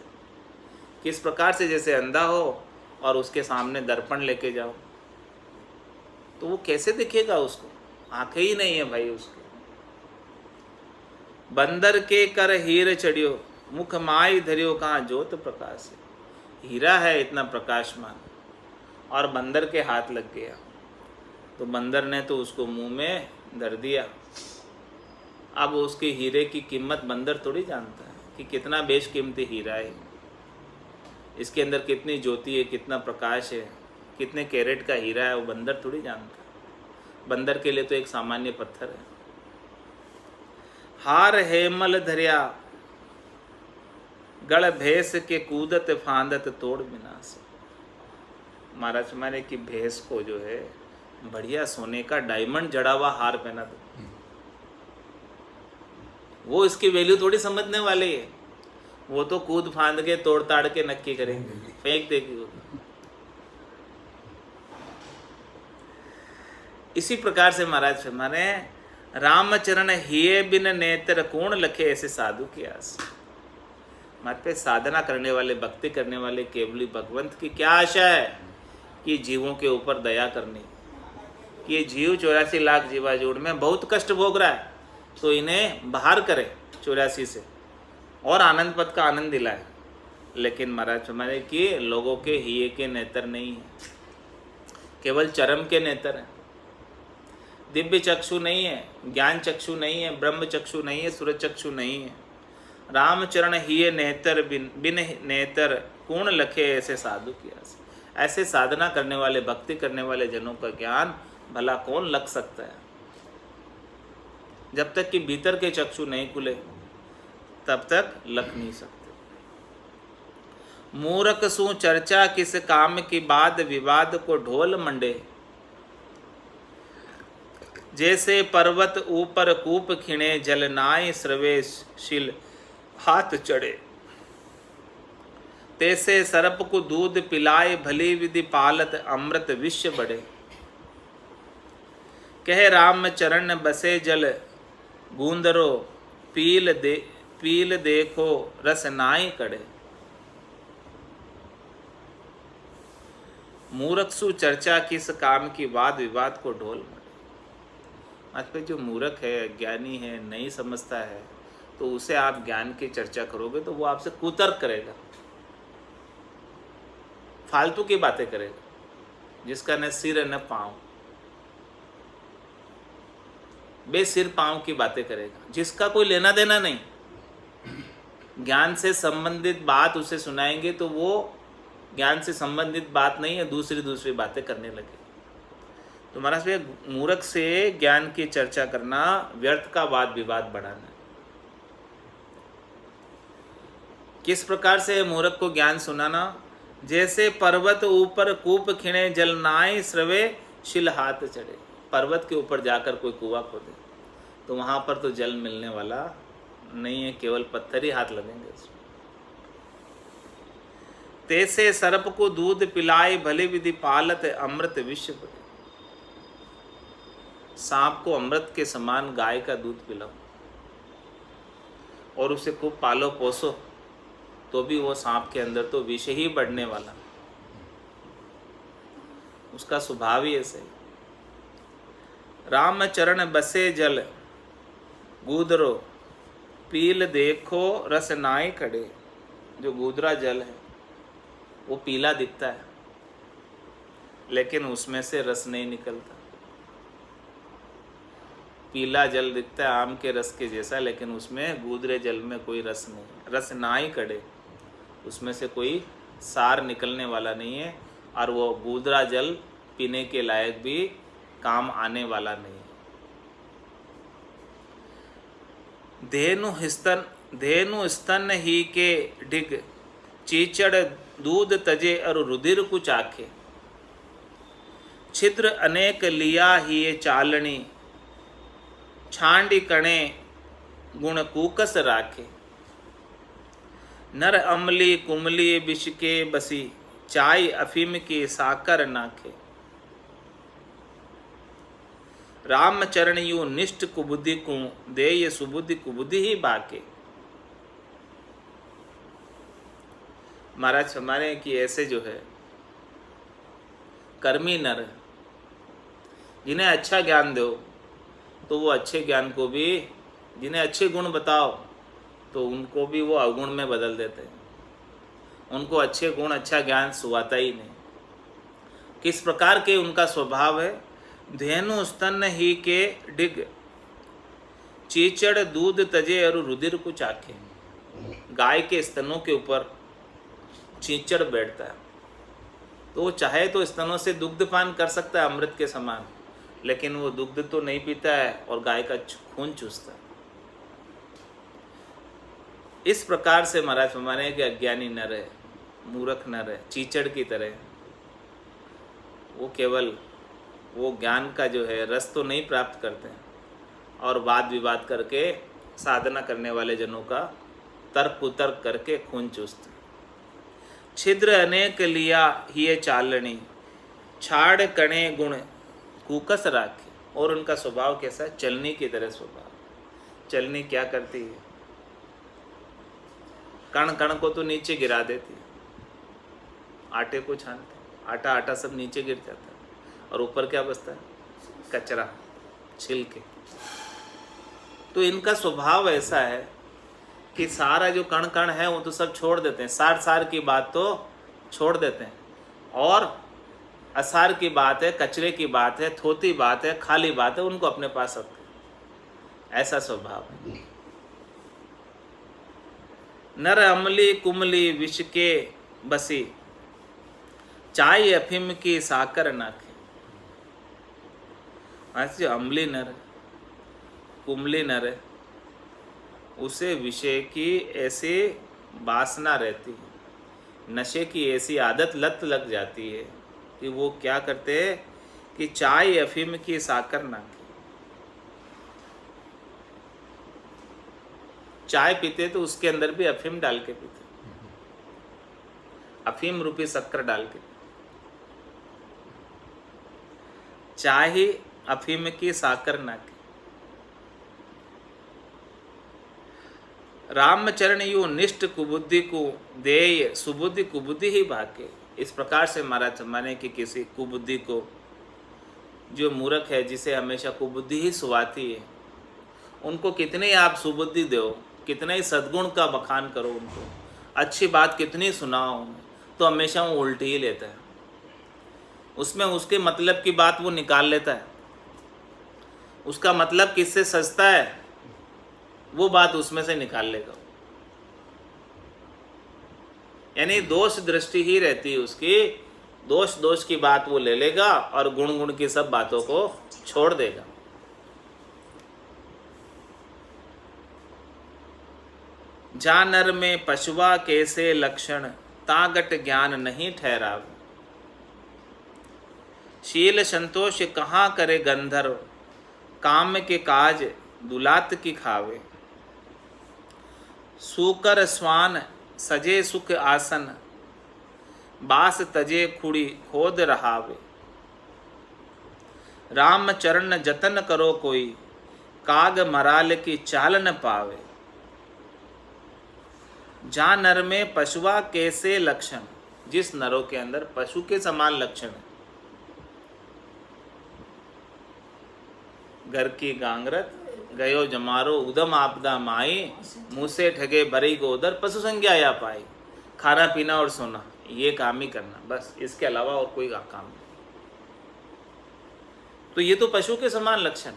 किस प्रकार से? जैसे अंधा हो और उसके सामने दर्पण लेके जाओ तो वो कैसे दिखेगा? उसको आंखें ही नहीं है भाई उसके। बंदर के कर हीर चढ़ियो, मुख माय धरियो, कहाँ ज्योत प्रकाश है। हीरा है इतना प्रकाशमान और बंदर के हाथ लग गया, तो बंदर ने तो उसको मुंह में धर दिया। अब उसके हीरे की कीमत बंदर थोड़ी जानता है कि कितना बेशकीमती हीरा है, इसके अंदर कितनी ज्योति है, कितना प्रकाश है, कितने कैरेट का हीरा है, वो बंदर थोड़ी जानता है। बंदर के लिए तो एक सामान्य पत्थर है। हार हेमल धरिया गड़ भैंस के, कूदत फांदत तोड़ विनाश। महाराज माने कि भैंस को जो है बढ़िया सोने का डायमंड जड़ा हुआ हार पहना दो, वो इसकी वैल्यू थोड़ी समझने वाले है। वो तो कूद फांद के तोड़ ताड़ के नक्की करेंगे, फेंक देगी वो। इसी प्रकार से महाराज माने रामचरण हिये बिन नेत्र कौन लखे ऐसे साधु की आस। मत पे साधना करने वाले, भक्ति करने वाले केवली भगवंत की क्या आशा है कि जीवों के ऊपर दया करनी, कि ये जीव 84 लाख जीवाजूड़ में बहुत कष्ट भोग रहा है, तो इन्हें बाहर करे 84 से और आनंद पद का आनंद दिलाए। लेकिन महाराज हमारे कि लोगों के हिये के नेत्र नहीं है, केवल चरम के नेत्र हैं। दिव्य चक्षु नहीं है, ज्ञान चक्षु नहीं है, ब्रह्म चक्षु नहीं है, सूरज चक्षु नहीं है। रामचरण हिये नेत्र बिन नेत्र कौन लखे ऐसे साधु की आस। ऐसे साधना करने वाले, भक्ति करने वाले जनों का ज्ञान भला कौन लग सकता है। जब तक कि भीतर के चक्षु नहीं खुले तब तक लग नहीं सकते। मूर्ख सु चर्चा किस काम की बात, विवाद को ढोल मंडे। जैसे पर्वत ऊपर कूप खिणे, जल नाय स्रवेशील हाथ चढ़े। तैसे सर्प को दूध पिलाए, भली विधि पालत अमृत विश्व बढ़े। कह राम चरण बसे जल गूंदरो, पील देखो रस नाई कड़े। मूर्ख सु चर्चा किस काम की, वाद विवाद को ढोल मंडे। आज पे जो मूर्ख है, ज्ञानी है, नहीं समझता है, तो उसे आप ज्ञान की चर्चा करोगे तो वो आपसे कुतर्क करेगा, फालतू की बातें करेगा, जिसका न सिर न पाँव, बेसिर पाँव की बातें करेगा, जिसका कोई लेना देना नहीं। ज्ञान से संबंधित बात उसे सुनाएंगे तो वो ज्ञान से संबंधित बात नहीं है, दूसरी बातें करने लगे। तो महाराज मूर्ख से ज्ञान की चर्चा करना, व्यर्थ का वाद विवाद बढ़ाना। किस प्रकार से मूर्ख को ज्ञान सुनाना? जैसे पर्वत ऊपर कूप खिणे, जल नाय स्रवे शिल हाथ चढ़े। पर्वत के ऊपर जाकर कोई कुआं खोदे तो वहां पर तो जल मिलने वाला नहीं है, केवल पत्थर ही हाथ लगेंगे उसमें। तैसे सर्प को दूध पिलाए, भले विधि पालत अमृत विश्व बढ़े। सांप को अमृत के समान गाय का दूध पिलाओ और उसे खूब पालो पोसो तो भी वो सांप के अंदर तो विष ही बढ़ने वाला, उसका स्वभाव ही ऐसे। राम चरण बसे जल गूदरो, पील देखो रस नाय खड़े। जो गूदरा जल है वो पीला दिखता है, लेकिन उसमें से रस नहीं निकलता। पीला जल दिखता है आम के रस के जैसा, लेकिन उसमें गूदरे जल में कोई रस नहीं, रस नाई कड़े, उसमें से कोई सार निकलने वाला नहीं है, और वो गूदरा जल पीने के लायक भी काम आने वाला नहीं है। धेनु स्तन ही के डिग, चीचड़ दूध तजे और रुधिर कुछ आखे। छिद्र अनेक लिया ही ये चालनी, छांडी कणे गुण कूकस राखे। नर अमली कुमली विष के बसी, चाय अफीम की साकर नाखे। राम चरण यू निष्ठ कुबुद्धि को, दे ये सुबुद्धि कुबुद्धि ही बाके। महाराज हमारे कि ऐसे जो है कर्मी नर, जिन्हें अच्छा ज्ञान दो तो वो अच्छे ज्ञान को भी, जिन्हें अच्छे गुण बताओ तो उनको भी वो अवगुण में बदल देते हैं। उनको अच्छे गुण, अच्छा ज्ञान सुहाता ही नहीं। किस प्रकार के उनका स्वभाव है? धेनु स्तन ही के डिग, चीचड़ दूध तजे और रुधिर को चाखे। गाय के स्तनों के ऊपर चीचड़ बैठता है, तो वो चाहे तो स्तनों से दुग्धपान कर सकता है अमृत के समान, लेकिन वो दुग्ध तो नहीं पीता है और गाय का खून चूसता है। इस प्रकार से महाराज हमारे कि अज्ञानी नर है, मूर्ख नर है, चीचड़ की तरह, वो केवल वो ज्ञान का जो है रस तो नहीं प्राप्त करते हैं, और वाद विवाद करके साधना करने वाले जनों का तर्क कुतर्क करके खून चूसते। छिद्र अनेक लिया ही चालनी, छाड़ कणे गुण कुकस राखे। और उनका स्वभाव कैसा है? चलनी की तरह स्वभाव। चलनी क्या करती है? कण कण को तो नीचे गिरा देती है, आटे को छानते, आटा आटा सब नीचे गिर जाता है और ऊपर क्या बचता है? कचरा, छिलके। तो इनका स्वभाव ऐसा है कि सारा जो कण कण है वो तो सब छोड़ देते हैं, सार सार की बात तो छोड़ देते हैं, और असार की बात है, कचरे की बात है, थोती बात है, खाली बात है, उनको अपने पास रखते हैं। ऐसा स्वभाव है। नर अमली कुमली विष के बसी, चाय अफीम की साकर नाखे। ऐसे जो अमली नर है, कुमली नर है, उसे विषय की ऐसी वासना रहती है, नशे की ऐसी आदत लत लग जाती है कि वो क्या करते हैं कि चाय अफीम की साकर नाखे। चाय पीते तो उसके अंदर भी अफीम डाल के पीते, अफीम रूपी शक्कर डाल के। चाय ही अफीम की साकर नाके। रामचरण यू निष्ठ कुबुद्धि को देय, सुबुद्धि कुबुद्धि ही भाके। इस प्रकार से महाराज माने कि किसी कुबुद्धि को, जो मूर्ख है, जिसे हमेशा कुबुद्धि ही सुवाती है, उनको कितने आप सुबुद्धि दो, कितने ही सद्गुण का बखान करो, उनको अच्छी बात कितनी सुनाओ, तो हमेशा वो उल्टी ही लेता है। उसमें उसके मतलब की बात वो निकाल लेता है, उसका मतलब किससे सस्ता है वो बात उसमें से निकाल लेगा। यानी दोष दृष्टि ही रहती है उसकी, दोष दोष की बात वो ले लेगा और गुण गुण की सब बातों को छोड़ देगा। जा नर में पशुआ कैसे लक्षण, तागट ज्ञान नहीं ठहराव। शील संतोष कहाँ करे गंधर्व, काम के काज दुलात की खावे। सूकर स्वान सजे सुख आसन, बास तजे खुड़ी खोद रहावे। राम चरण जतन करो कोई, काग मराल की चाल न पावे। जा नर में पशुआ कैसे लक्षण, जिस नरों के अंदर पशु के समान लक्षण है। घर की गांगरत गयो जमारो, उदम आपदा माई, मुँह से ठगे भरी गोदर, पशु संज्ञा या पाई। खाना पीना और सोना, ये काम ही करना, बस इसके अलावा और कोई काम नहीं। तो ये तो पशु के समान लक्षण।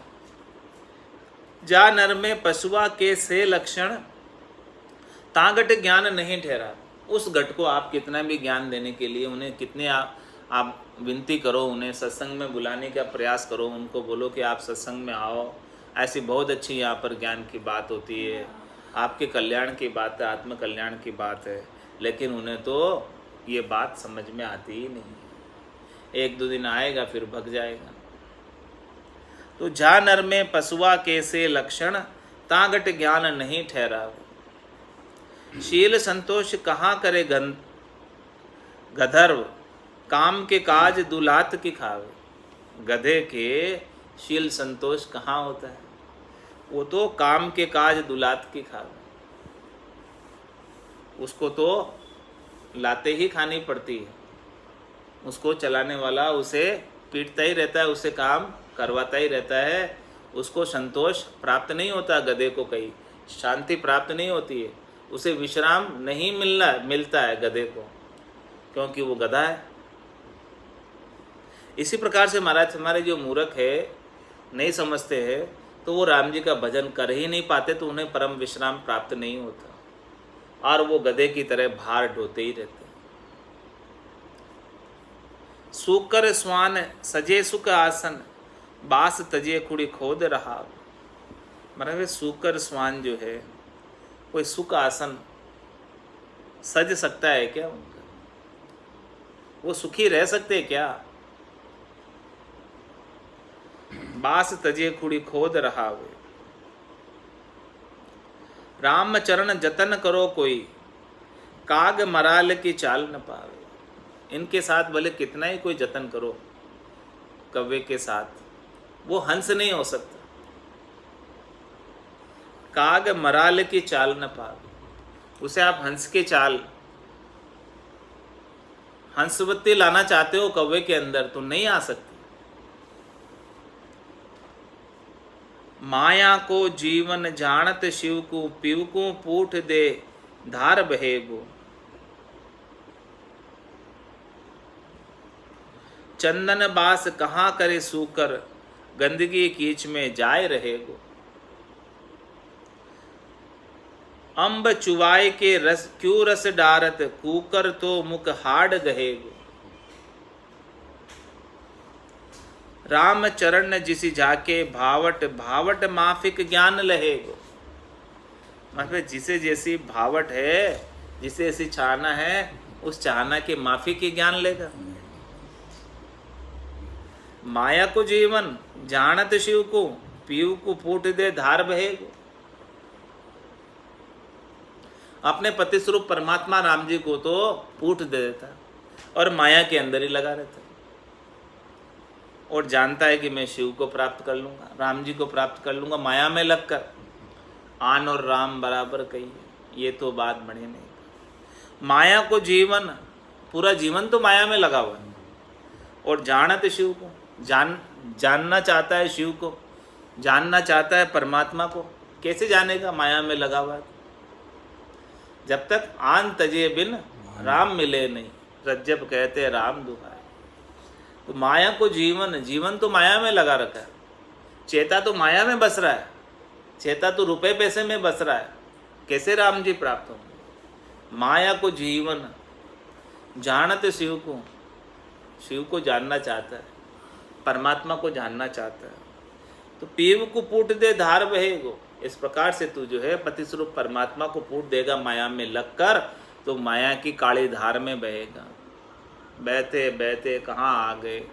जा नर में पशुआ के से लक्षण, तागट ज्ञान नहीं ठहरा। उस घट को आप कितना भी ज्ञान देने के लिए उन्हें कितने आप विनती करो, उन्हें सत्संग में बुलाने का प्रयास करो, उनको बोलो कि आप सत्संग में आओ, ऐसी बहुत अच्छी यहाँ पर ज्ञान की बात होती है, आपके कल्याण की बात है, आत्म कल्याण की बात है, लेकिन उन्हें तो ये बात समझ में आती ही नहीं। एक दो दिन आएगा फिर भग जाएगा। तो जा नर में पशुआ कैसे लक्षण, तागट ज्ञान नहीं ठहरा। शील संतोष कहाँ करे गधर्व, काम के काज दुलात की खावे। गधे के शील संतोष कहाँ होता है? वो तो काम के काज दुलात की खावे, उसको तो लाते ही खानी पड़ती है, उसको चलाने वाला उसे पीटता ही रहता है, उसे काम करवाता ही रहता है, उसको संतोष प्राप्त नहीं होता। गधे को कहीं शांति प्राप्त नहीं होती है, उसे विश्राम नहीं मिलता है गधे को, क्योंकि वो गधा है। इसी प्रकार से महाराज हमारे जो मूर्ख है, नहीं समझते हैं, तो वो राम जी का भजन कर ही नहीं पाते, तो उन्हें परम विश्राम प्राप्त नहीं होता और वो गधे की तरह भार ढोते ही रहते। सूकर स्वान सजे सुख आसन, बास तजे खुड़ी खोद रहा। मतलब सूकर स्वान जो है, कोई सुख आसन सज सकता है क्या उनका? वो सुखी रह सकते हैं क्या? बास तजे खुड़ी खोद रहा वे। राम चरण जतन करो कोई, काग मराल की चाल न पावे। इनके साथ भले कितना ही कोई जतन करो, कौवे के साथ, वो हंस नहीं हो सकता। काग मराल की चाल न पावे, उसे आप हंस के चाल, हंसवत्ती लाना चाहते हो कौवे के अंदर तो नहीं आ सकती। माया को जीवन जानत शिव को, पीव को पूठ दे धार बहेगो। चंदन बास कहाँ करे सूकर, गंदगी कीच में जाए रहेगो। अम्ब चुवाए के रस क्यों रस डारत, कूकर तो मुख हाड़ गहेगो। राम चरण जिसी जाके, भावट भावट माफिक ज्ञान लहेगो। मतलब जिसे जैसी भावट है, जिसे ऐसी चाहना है, उस चाहना के माफी की ज्ञान लेगा। माया को जीवन जानत शिव को, पीव को फूट दे धार बहेगो। अपने पति स्वरूप परमात्मा राम जी को तो फूट दे देता और माया के अंदर ही लगा रहता है, और जानता है कि मैं शिव को प्राप्त कर लूंगा, राम जी को प्राप्त कर लूंगा। माया में लगकर आन और राम बराबर कही है, ये तो बात बनी नहीं। माया को जीवन, पूरा जीवन तो माया में लगा हुआ है, और जानत शिव को, जानना चाहता है शिव को, जानना चाहता है परमात्मा को। कैसे जानेगा? माया में लगा हुआ है। जब तक आन तजे बिन राम मिले नहीं, रज्जब कहते राम दुहाए। तो माया को जीवन, जीवन तो माया में लगा रखा है। चेता तो माया में बस रहा है, चेता तो रुपए पैसे में बस रहा है। कैसे राम जी प्राप्त होंगे? माया को जीवन जानते शिव को, शिव को जानना चाहता है, परमात्मा को जानना चाहता है। तो पीव को पूट दे धार बहेगो। इस प्रकार से तू जो है पति स्वरूप परमात्मा को पूट देगा माया में लगकर, तो माया की काली धार में बहेगा। बहते बहते कहाँ आ गए,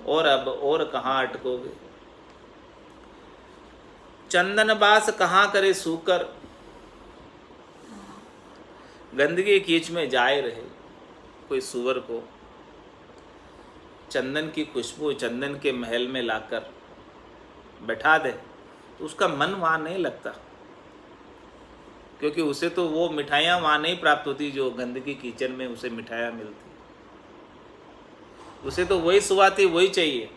और अब और कहाँ अटकोगे। चंदन बास कहाँ करे सूकर, गंदगी कीच में जाए रहे। कोई सुअर को चंदन की खुशबू चंदन के महल में लाकर बैठा दे तो उसका मन वहाँ नहीं लगता, क्योंकि उसे तो वो मिठाइयाँ वहाँ नहीं प्राप्त होती जो गंदगी किचन में उसे मिठाइयाँ मिलती। उसे तो वही सुवाती, वही चाहिए,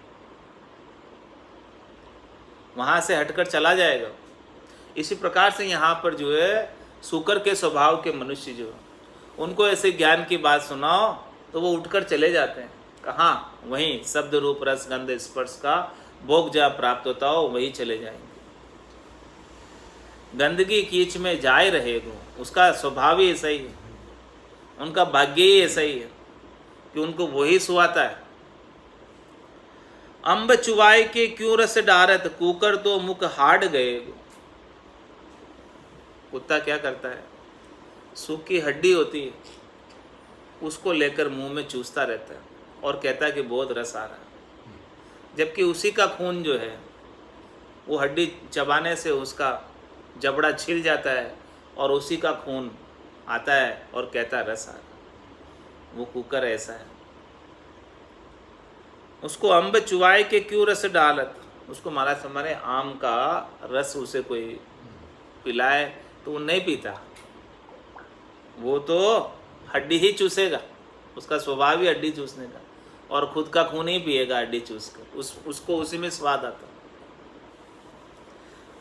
वहाँ से हटकर चला जाएगा। इसी प्रकार से यहाँ पर जो है सूकर के स्वभाव के मनुष्य जो उनको ऐसे ज्ञान की बात सुनाओ तो वो उठकर चले जाते हैं। कहाँ? वहीं शब्द रूप रस गंध स्पर्श का भोग जहाँ प्राप्त होता हो वहीं चले जाएंगे। गंदगी कीच में जाए रहेगो, उसका स्वभाव ही ऐसा ही है, उनका भाग्य ही ऐसा ही है कि उनको वही सुहाता है। अम्ब चुवाए के क्यों रस डारत, कुकर तो मुख हाड़ गएगो। कुत्ता क्या करता है? सूखी हड्डी होती है, उसको लेकर मुंह में चूसता रहता है और कहता है कि बहुत रस आ रहा है, जबकि उसी का खून जो है वो हड्डी चबाने से उसका जबड़ा छिल जाता है और उसी का खून आता है और कहता है रस आ रहा। वो कुकर ऐसा है। उसको अम्ब चुवाए के क्यों रस डालत, उसको महाराज हमारे आम का रस उसे कोई पिलाए तो वो नहीं पीता, वो तो हड्डी ही चूसेगा, उसका स्वभाव ही हड्डी चूसने का, और खुद का खून ही पिएगा हड्डी चूस कर, उसको उसी में स्वाद आता।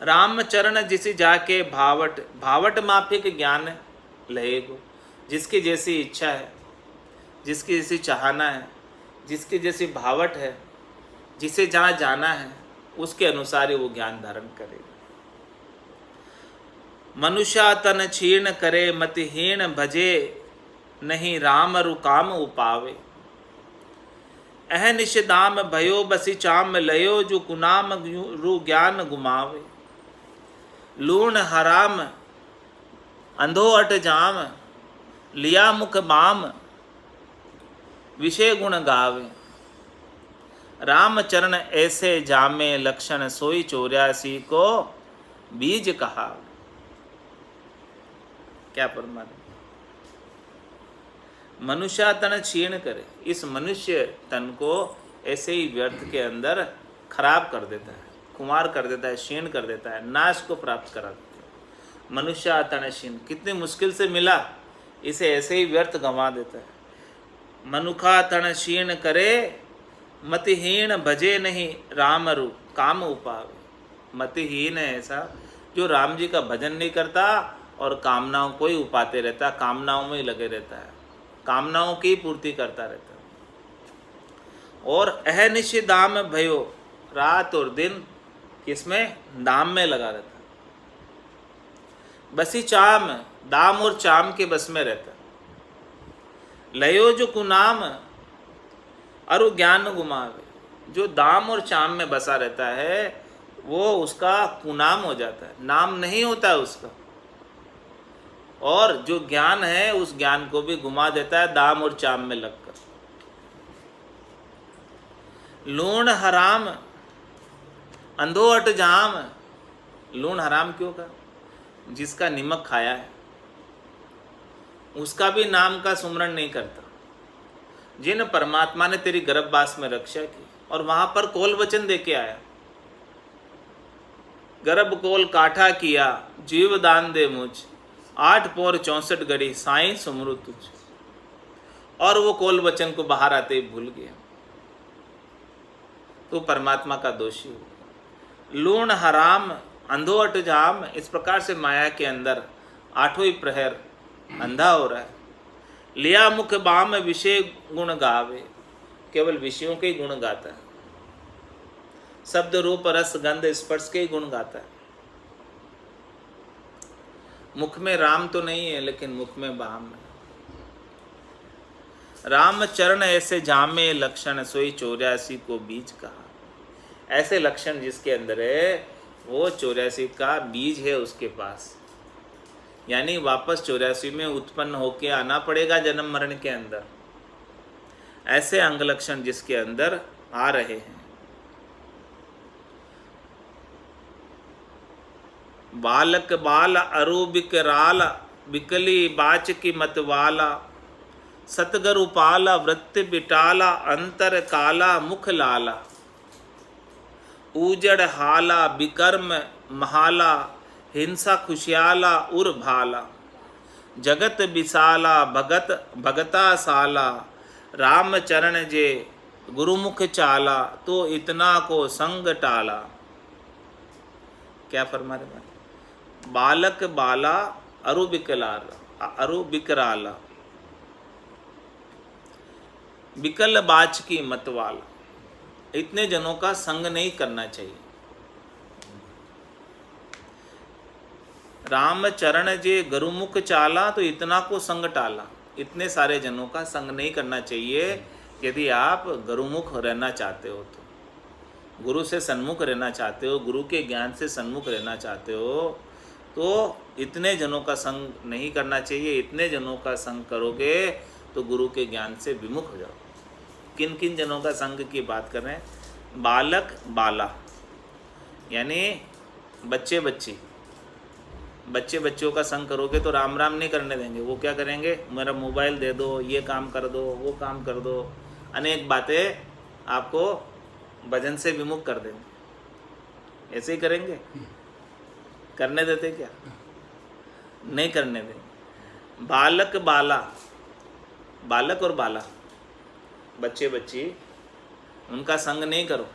राम चरण जिसी जाके भावट, भावट माफिक ज्ञान लहेगो। जिसकी जैसी इच्छा है, जिसकी जैसी चाहना है, जिसकी जैसी भावट है, जिसे जहाँ जाना है उसके अनुसार ही वो ज्ञान धारण करेगा। मनुष्य तन क्षीण करे मतिहीन भजे, नहीं राम रुकाम उपावे। अहनिश दाम भयो बसी चाम लयो, जो कुनाम रु ज्ञान गुमावे। लूण हराम अंधो अट जाम, लिया मुख बाम विषय गुण गावे। राम चरण ऐसे जामे, लक्षण सोई 84 को बीज कहा। क्या परमात्मा? मनुष्य तन क्षीण करे, इस मनुष्य तन को ऐसे ही व्यर्थ के अंदर खराब कर देता है, कुमार कर देता है, क्षीण कर देता है, नाश को प्राप्त करा देता है। मनुष्य तन क्षीण, कितनी मुश्किल से मिला, इसे ऐसे ही व्यर्थ गंवा देता है। मनुखा तन क्षीण करे, मतिहीन भजे नहीं राम रु काम उपावे। मतिहीन है ऐसा जो राम जी का भजन नहीं करता और कामनाओं को ही उपाते रहता, कामनाओं में ही लगे रहता है, कामनाओं की पूर्ति करता रहता है। और अहनिश दाम भयो, रात और दिन किसमें, दाम में लगा रहता है। बसी चाम, दाम और चाम के बस में रहता है। लयो जो कुनाम अरु ज्ञान गुमावे, जो दाम और चाम में बसा रहता है वो उसका कुनाम हो जाता है, नाम नहीं होता है उसका। और जो ज्ञान है उस ज्ञान को भी गुमा देता है दाम और चाम में लगकर। लूण हराम अंधो अट जाम, लूण हराम क्यों कहा, जिसका निमक खाया है उसका भी नाम का सुमरण नहीं करता। जिन परमात्मा ने तेरी गर्भवास में रक्षा की और वहां पर कोल वचन दे के आया, गर्भ कोल काठा किया जीव दान दे मुझ, 8 पोर 64 घड़ी साईं सुमरु तुझ, और वो कोल वचन को बाहर आते ही भूल गया, तो परमात्मा का दोषी हो। लूण हराम अंधो अट जाम, इस प्रकार से माया के अंदर आठों ही प्रहर अंधा हो रहा है। लिया मुख बाम विषय गुण गावे, केवल विषयों के ही गुण गाता है, शब्द रूप रस गंध स्पर्श के ही गुण गाता है। मुख में राम तो नहीं है लेकिन मुख में बाम है। राम चरण ऐसे जामे लक्षण, सोई 84 को बीज कहा। ऐसे लक्षण जिसके अंदर है वो 84 का बीज है उसके पास, यानी वापस 84 में उत्पन्न होके आना पड़ेगा जन्म मरण के अंदर। ऐसे अंग लक्षण जिसके अंदर आ रहे हैं। बालक बाल अरु बिकराल, बिकली बाच की मत वाला, सतगरु पाला वृत्ति बिटाला, अंतर काला मुख लाला, ऊजड़ हाला बिकर्म महाला, हिंसा खुशियाला उर भाला, जगत बिसाला भगत भगता साला, राम चरण जे गुरुमुख चाला, तो इतना को संग टाला। क्या फरमा रहे भाई, बालक बाला अरु बिकलाला, अरु बिकराला, बिकल बाच की मत वाला, इतने जनों का संग नहीं करना चाहिए। राम चरण जे गुरुमुख चाला, तो इतना को संग टाला, इतने सारे जनों का संग नहीं करना चाहिए। यदि आप गुरुमुख रहना चाहते हो, तो गुरु से सन्मुख रहना चाहते हो, गुरु के ज्ञान से सन्मुख रहना चाहते हो, तो इतने जनों का संग नहीं करना चाहिए। इतने जनों का संग करोगे तो गुरु के ज्ञान से विमुख हो जाओ। किन किन जनों का संग की बात कर रहे हैं, बालक बाला यानी बच्चे बच्ची, बच्चे बच्चों का संग करोगे तो राम राम नहीं करने देंगे। वो क्या करेंगे, मेरा मोबाइल दे दो, ये काम कर दो, वो काम कर दो, अनेक बातें आपको भजन से विमुख कर देंगे। ऐसे ही करेंगे, करने देते क्या, नहीं करने देंगे। बालक बाला, बालक और बाला बच्चे बच्ची, उनका संग नहीं करो।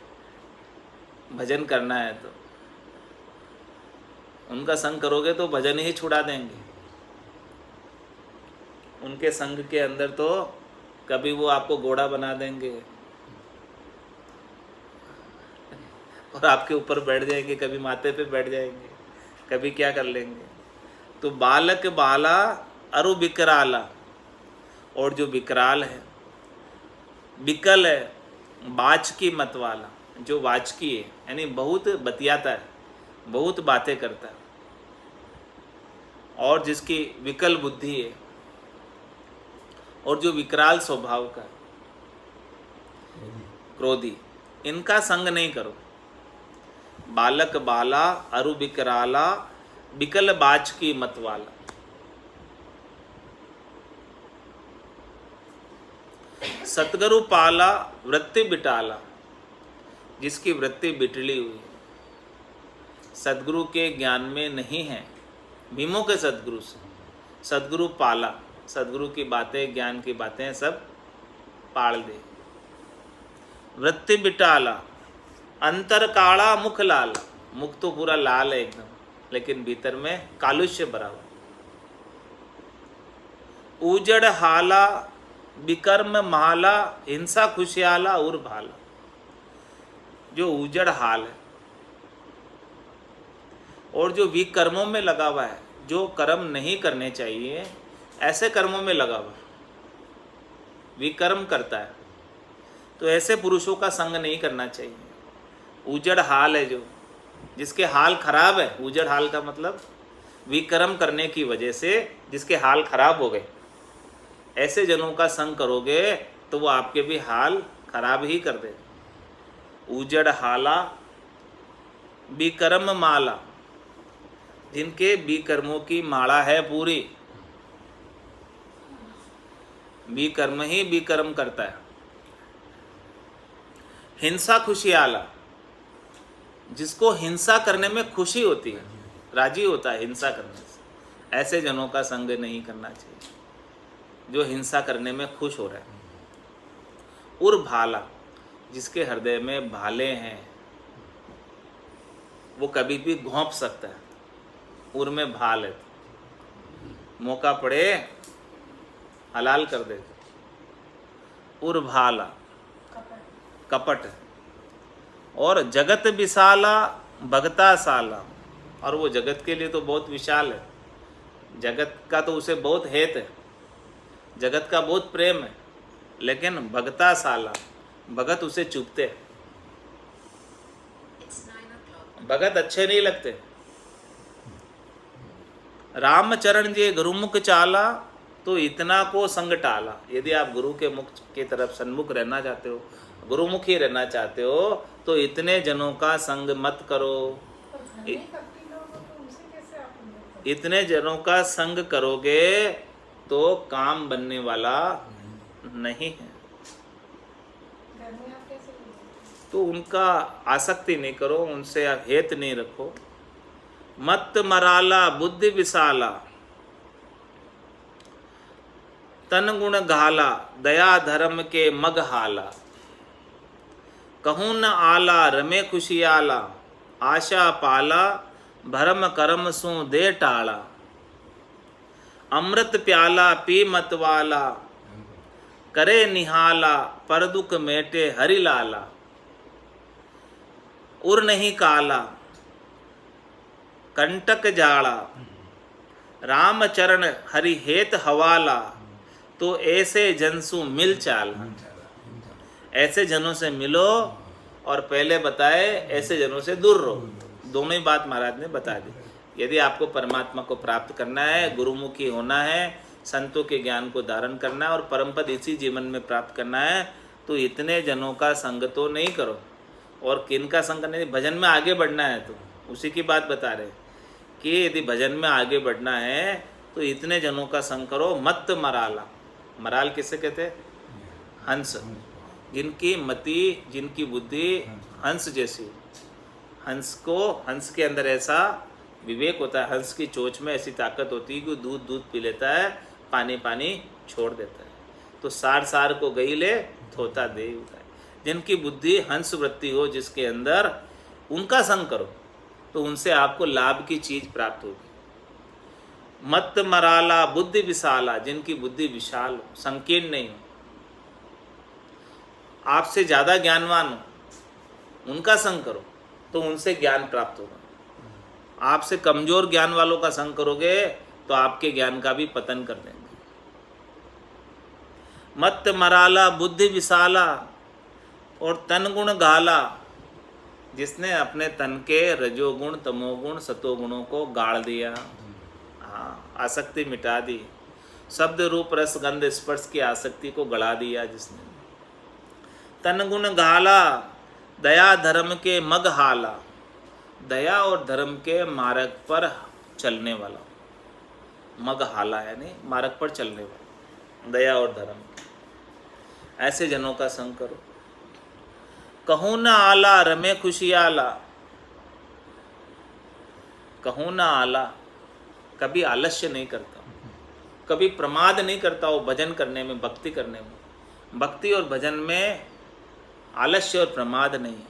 भजन करना है तो उनका संग करोगे तो भजन ही छुड़ा देंगे। उनके संग के अंदर तो कभी वो आपको घोड़ा बना देंगे और आपके ऊपर बैठ जाएंगे, कभी माथे पे बैठ जाएंगे, कभी क्या कर लेंगे। तो बालक बाला अरु बिकराला, और जो विकराल है, बिकल है, बाचकी मत वाला, जो वाचकी है यानी बहुत बतियाता है, बहुत बातें करता है, और जिसकी विकल बुद्धि है, और जो विकराल स्वभाव का, क्रोधी, इनका संग नहीं करो। बालक बाला अरु बिकराला, बिकल बाचकी मत वाला, सतगुरु पाला वृत्ति बिटाला, जिसकी वृत्ति बिटली हुई, सदगुरु के ज्ञान में नहीं है, भीमों के सदगुरु से, सदगुरु पाला, सदगुरु की बातें, ज्ञान की बातें सब पाल दे। वृत्ति बिटाला, अंतर काला मुख लाला, मुख तो पूरा लाल है एकदम, लेकिन भीतर में कालुष्य भरा हुआ। उजड़ हाला विकर्म माला, हिंसा खुशियाला उर भाला। जो उजड़ हाल है और जो विकर्मों में लगा हुआ है, जो कर्म नहीं करने चाहिए ऐसे कर्मों में लगा हुआ है, विकर्म करता है, तो ऐसे पुरुषों का संग नहीं करना चाहिए। उजड़ हाल है, जो जिसके हाल खराब है, उजड़ हाल का मतलब विकर्म करने की वजह से जिसके हाल खराब हो गए, ऐसे जनों का संग करोगे तो वो आपके भी हाल खराब ही कर देगा। उजड़ हाला विकर्म माला, जिनके विकर्मों की माला है पूरी, विकर्म ही विकर्म करता है। हिंसा खुशियाला, जिसको हिंसा करने में खुशी होती है, राजी होता है हिंसा करने से, ऐसे जनों का संग नहीं करना चाहिए जो हिंसा करने में खुश हो रहा है। उर भाला, जिसके हृदय में भाले हैं, वो कभी भी घोंप सकता है, उर में भाल है, मौका पड़े हलाल कर दे। उर भाला कपट, और जगत विशाला भगता साला, और वो जगत के लिए तो बहुत विशाल है, जगत का तो उसे बहुत हेत है, जगत का बहुत प्रेम है, लेकिन भगता साला, भगत उसे चुपते हैं, भगत अच्छे नहीं लगते। रामचरण जे गुरुमुख चाला, तो इतना को संग टाला। यदि आप गुरु के मुख की तरफ सन्मुख रहना चाहते हो, गुरुमुखी रहना चाहते हो, तो इतने जनों का संग मत करो। इतने जनों का संग करोगे तो काम बनने वाला नहीं है, तो उनका आसक्ति नहीं करो, उनसे हेत नहीं रखो। मत मराला बुद्धि विशाला, तन गुण घाला दया धर्म के मग हाला। कहूँ न आला रमे खुशियाला, आशा पाला भरम करम सु दे टाला। अमृत प्याला पी मत वाला, करे निहाला पर दुख मेटे हरि लाला। उर नहीं काला कंटक जाड़ा, राम चरण हरि हेत हवाला। तो ऐसे जनसु मिल चाला, ऐसे जनों से मिलो, और पहले बताए ऐसे जनों से दूर रहो। दोनों ही बात महाराज ने बता दी। यदि आपको परमात्मा को प्राप्त करना है, गुरुमुखी होना है, संतों के ज्ञान को धारण करना है और परम पद इसी जीवन में प्राप्त करना है, तो इतने जनों का संग तो नहीं करो। और किन का संग नहीं, भजन में आगे बढ़ना है तो उसी की बात बता रहे कि यदि भजन में आगे बढ़ना है तो इतने जनों का संग करो। मत मराला, मराल किसे कहते हैं? हंस, जिनकी मति, जिनकी बुद्धि हंस जैसी, हंस को, हंस के अंदर ऐसा विवेक होता है, हंस की चोंच में ऐसी ताकत होती है कि दूध दूध पी लेता है, पानी पानी छोड़ देता है। तो सार सार को गई ले थोता दे होता है। जिनकी बुद्धि हंस वृत्ति हो जिसके अंदर, उनका संग करो तो उनसे आपको लाभ की चीज प्राप्त होगी। मत मराला बुद्धि विशाला, जिनकी बुद्धि विशाल हो, संकीर्ण नहीं हो, आपसे ज़्यादा ज्ञानवान हो, उनका संग करो तो उनसे ज्ञान प्राप्त होगा। आपसे कमजोर ज्ञान वालों का संग करोगे तो आपके ज्ञान का भी पतन कर देंगे। मत मराला बुद्धि विशाला, और तन गुण गाला, जिसने अपने तन के रजोगुण तमोगुण सतोगुणों को गाड़ दिया, हाँ, आसक्ति मिटा दी, शब्द रूप रस गंध स्पर्श की आसक्ति को गड़ा दिया जिसने। तन गुण गाला दया धर्म के मग हाला, दया और धर्म के मार्ग पर चलने वाला, मग हाला यानी मार्ग पर चलने वाला, दया और धर्म। ऐसे जनों का संग करो। कहूँ न आला रमे खुशियाला, कहूँ न आला, कभी आलस्य नहीं करता, कभी प्रमाद नहीं करता वो भजन करने में, भक्ति करने में। भक्ति और भजन में आलस्य और प्रमाद नहीं।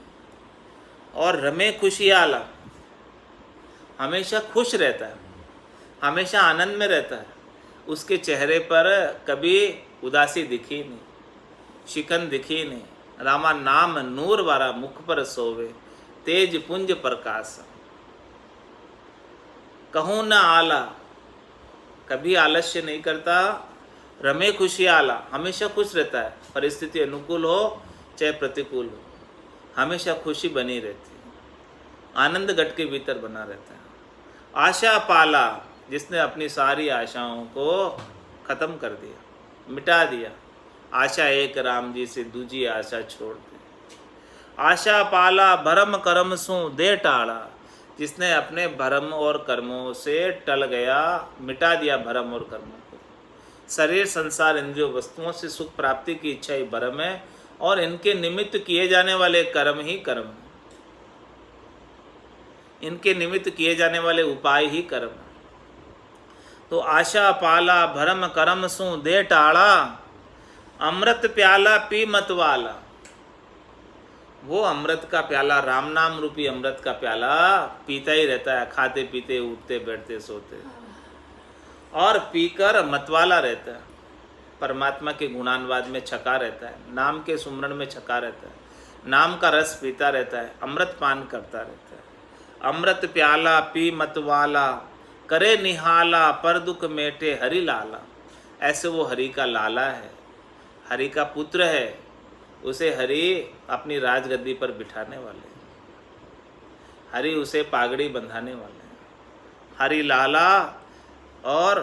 और रमे खुशियाला, हमेशा खुश रहता है, हमेशा आनंद में रहता है। उसके चेहरे पर कभी उदासी दिखी नहीं, शिकन दिखी नहीं। रामा नाम नूर वारा मुख पर सोवे, तेज पुंज प्रकाश। कहूँ न आला, कभी आलस्य नहीं करता। रमे खुशियाला, हमेशा खुश रहता है, परिस्थिति अनुकूल हो चाहे प्रतिकूल हो, हमेशा खुशी बनी रहती है, आनंद गट के भीतर बना रहता है। आशा पाला, जिसने अपनी सारी आशाओं को खत्म कर दिया, मिटा दिया। आशा एक राम जी से दूजी आशा छोड़ दी। आशा पाला भरम कर्म सु दे टाड़ा, जिसने अपने भरम और कर्मों से टल गया, मिटा दिया भरम और कर्मों को। शरीर संसार इंद्रियों वस्तुओं से सुख प्राप्ति की इच्छा ही भरम है, और इनके निमित्त किए जाने वाले कर्म ही कर्म है, इनके निमित्त किए जाने वाले उपाय ही कर्म है। तो आशा पाला भरम कर्म सु दे टाड़ा, अमृत प्याला पी मत वाला। वो अमृत का प्याला, राम नाम रूपी अमृत का प्याला पीता ही रहता है, खाते पीते उठते बैठते सोते, और पीकर मतवाला रहता है, परमात्मा के गुणानुवाद में छका रहता है, नाम के सुमरण में छका रहता है, नाम का रस पीता रहता है, अमृत पान करता रहता है। अमृत प्याला पी मतवाला, करे निहाला पर दुख मेटे हरि लाला। ऐसे वो हरि का लाला है, हरि का पुत्र है, उसे हरि अपनी राजगद्दी पर बिठाने वाले हैं, हरि उसे पागड़ी बंधाने वाले हैं। हरि लाला और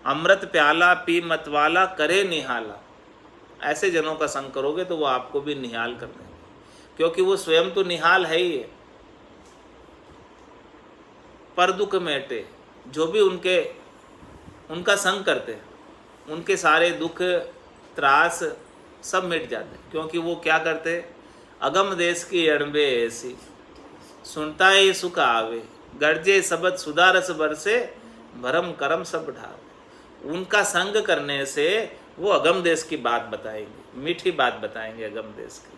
अमृत प्याला पी मतवाला, करे निहाला। ऐसे जनों का संग करोगे तो वो आपको भी निहाल कर देंगे, क्योंकि वो स्वयं तो निहाल है ही है। पर दुख मेटे, जो भी उनका संग करते हैं, उनके सारे दुख त्रास सब मिट जाते हैं, क्योंकि वो क्या करते हैं? अगम देश की अड़बे ऐसी, सुनता ही सुख आवे, गर्जे सबद सुधारस बरसे, भरम करम सब ढावे। उनका संग करने से वो अगम देश की बात बताएंगे, मीठी बात बताएंगे अगम देश की।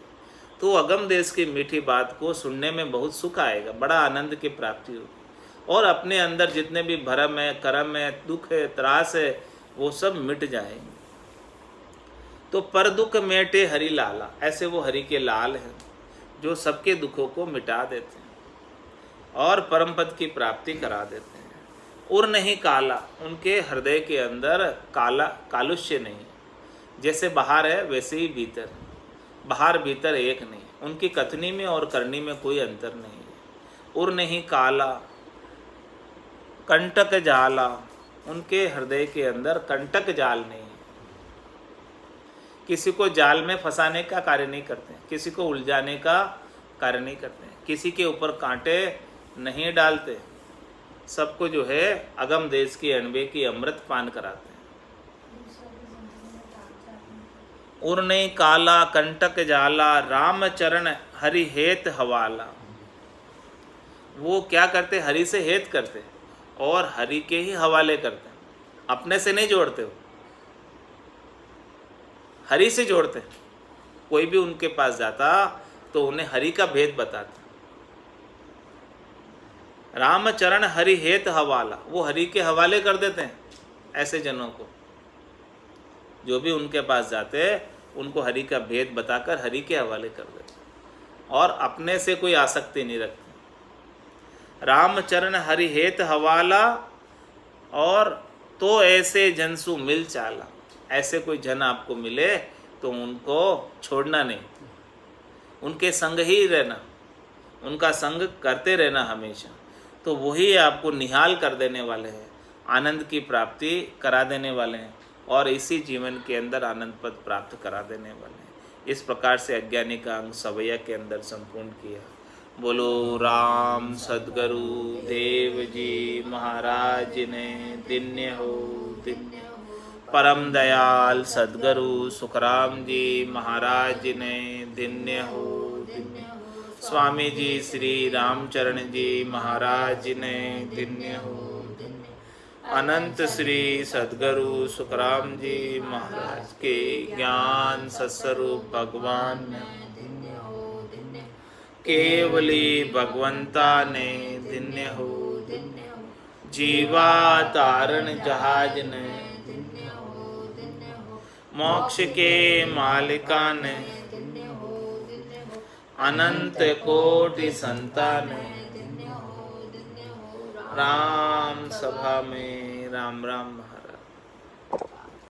तो अगम देश की मीठी बात को सुनने में बहुत सुख आएगा, बड़ा आनंद की प्राप्ति होगी, और अपने अंदर जितने भी भरम है, कर्म है, दुख है, त्रास है, वो सब मिट जाएंगे। तो पर दुख मेटे हरि लाला, ऐसे वो हरि के लाल हैं, जो सबके दुखों को मिटा देते हैं और परम पद की प्राप्ति करा देते हैं। उर नहीं काला, उनके हृदय के अंदर काला कालुष्य नहीं, जैसे बाहर है वैसे ही भीतर, बाहर भीतर एक नहीं। उनकी कथनी में और करनी में कोई अंतर नहीं है। उर नहीं काला, कंटक जाला, उनके हृदय के अंदर कंटक जाल नहीं है। किसी को जाल में फंसाने का कार्य नहीं करते हैं, किसी को उलझाने का कार्य नहीं करते हैं, किसी के ऊपर कांटे नहीं डालते, सबको जो है अगम देश की अणबे की अमृत पान कराते हैं। उर नहीं काला कंटक जाला, राम चरण हरि हेत हवाला। वो क्या करते? हरि से हेत करते और हरि के ही हवाले करते हैं, अपने से नहीं जोड़ते, हो हरि से जोड़ते। कोई भी उनके पास जाता तो उन्हें हरि का भेद बताता। रामचरण हरि हेत हवाला, वो हरि के हवाले कर देते हैं ऐसे जनों को। जो भी उनके पास जाते उनको हरि का भेद बताकर हरि के हवाले कर देते और अपने से कोई आसक्ति नहीं रखते। रामचरण हरि हेत हवाला, और तो ऐसे जनसु मिल चाला। ऐसे कोई जन आपको मिले तो उनको छोड़ना नहीं, उनके संग ही रहना, उनका संग करते रहना हमेशा। तो वही आपको निहाल कर देने वाले हैं, आनंद की प्राप्ति करा देने वाले हैं और इसी जीवन के अंदर आनंद पद प्राप्त करा देने वाले हैं। इस प्रकार से अज्ञानी का अंग सवैया के अंदर संपूर्ण किया। बोलो राम सद्गुरु देव जी महाराज ने। दिन्य हो, दिन्य हो। परम दयाल सदगुरु सुखराम जी महाराज ने धन्य हो। स्वामी जी श्री रामचरण जी महाराज ने धन्य हो। अनंत श्री सदगुरु सुखराम जी महाराज के ज्ञान सत्स्वरूप भगवान ने केवली भगवंता ने धन्य हो। जीवा तारण जहाज ने मोक्ष के मालिका ने अनंत कोटि संतान राम सभा में राम राम।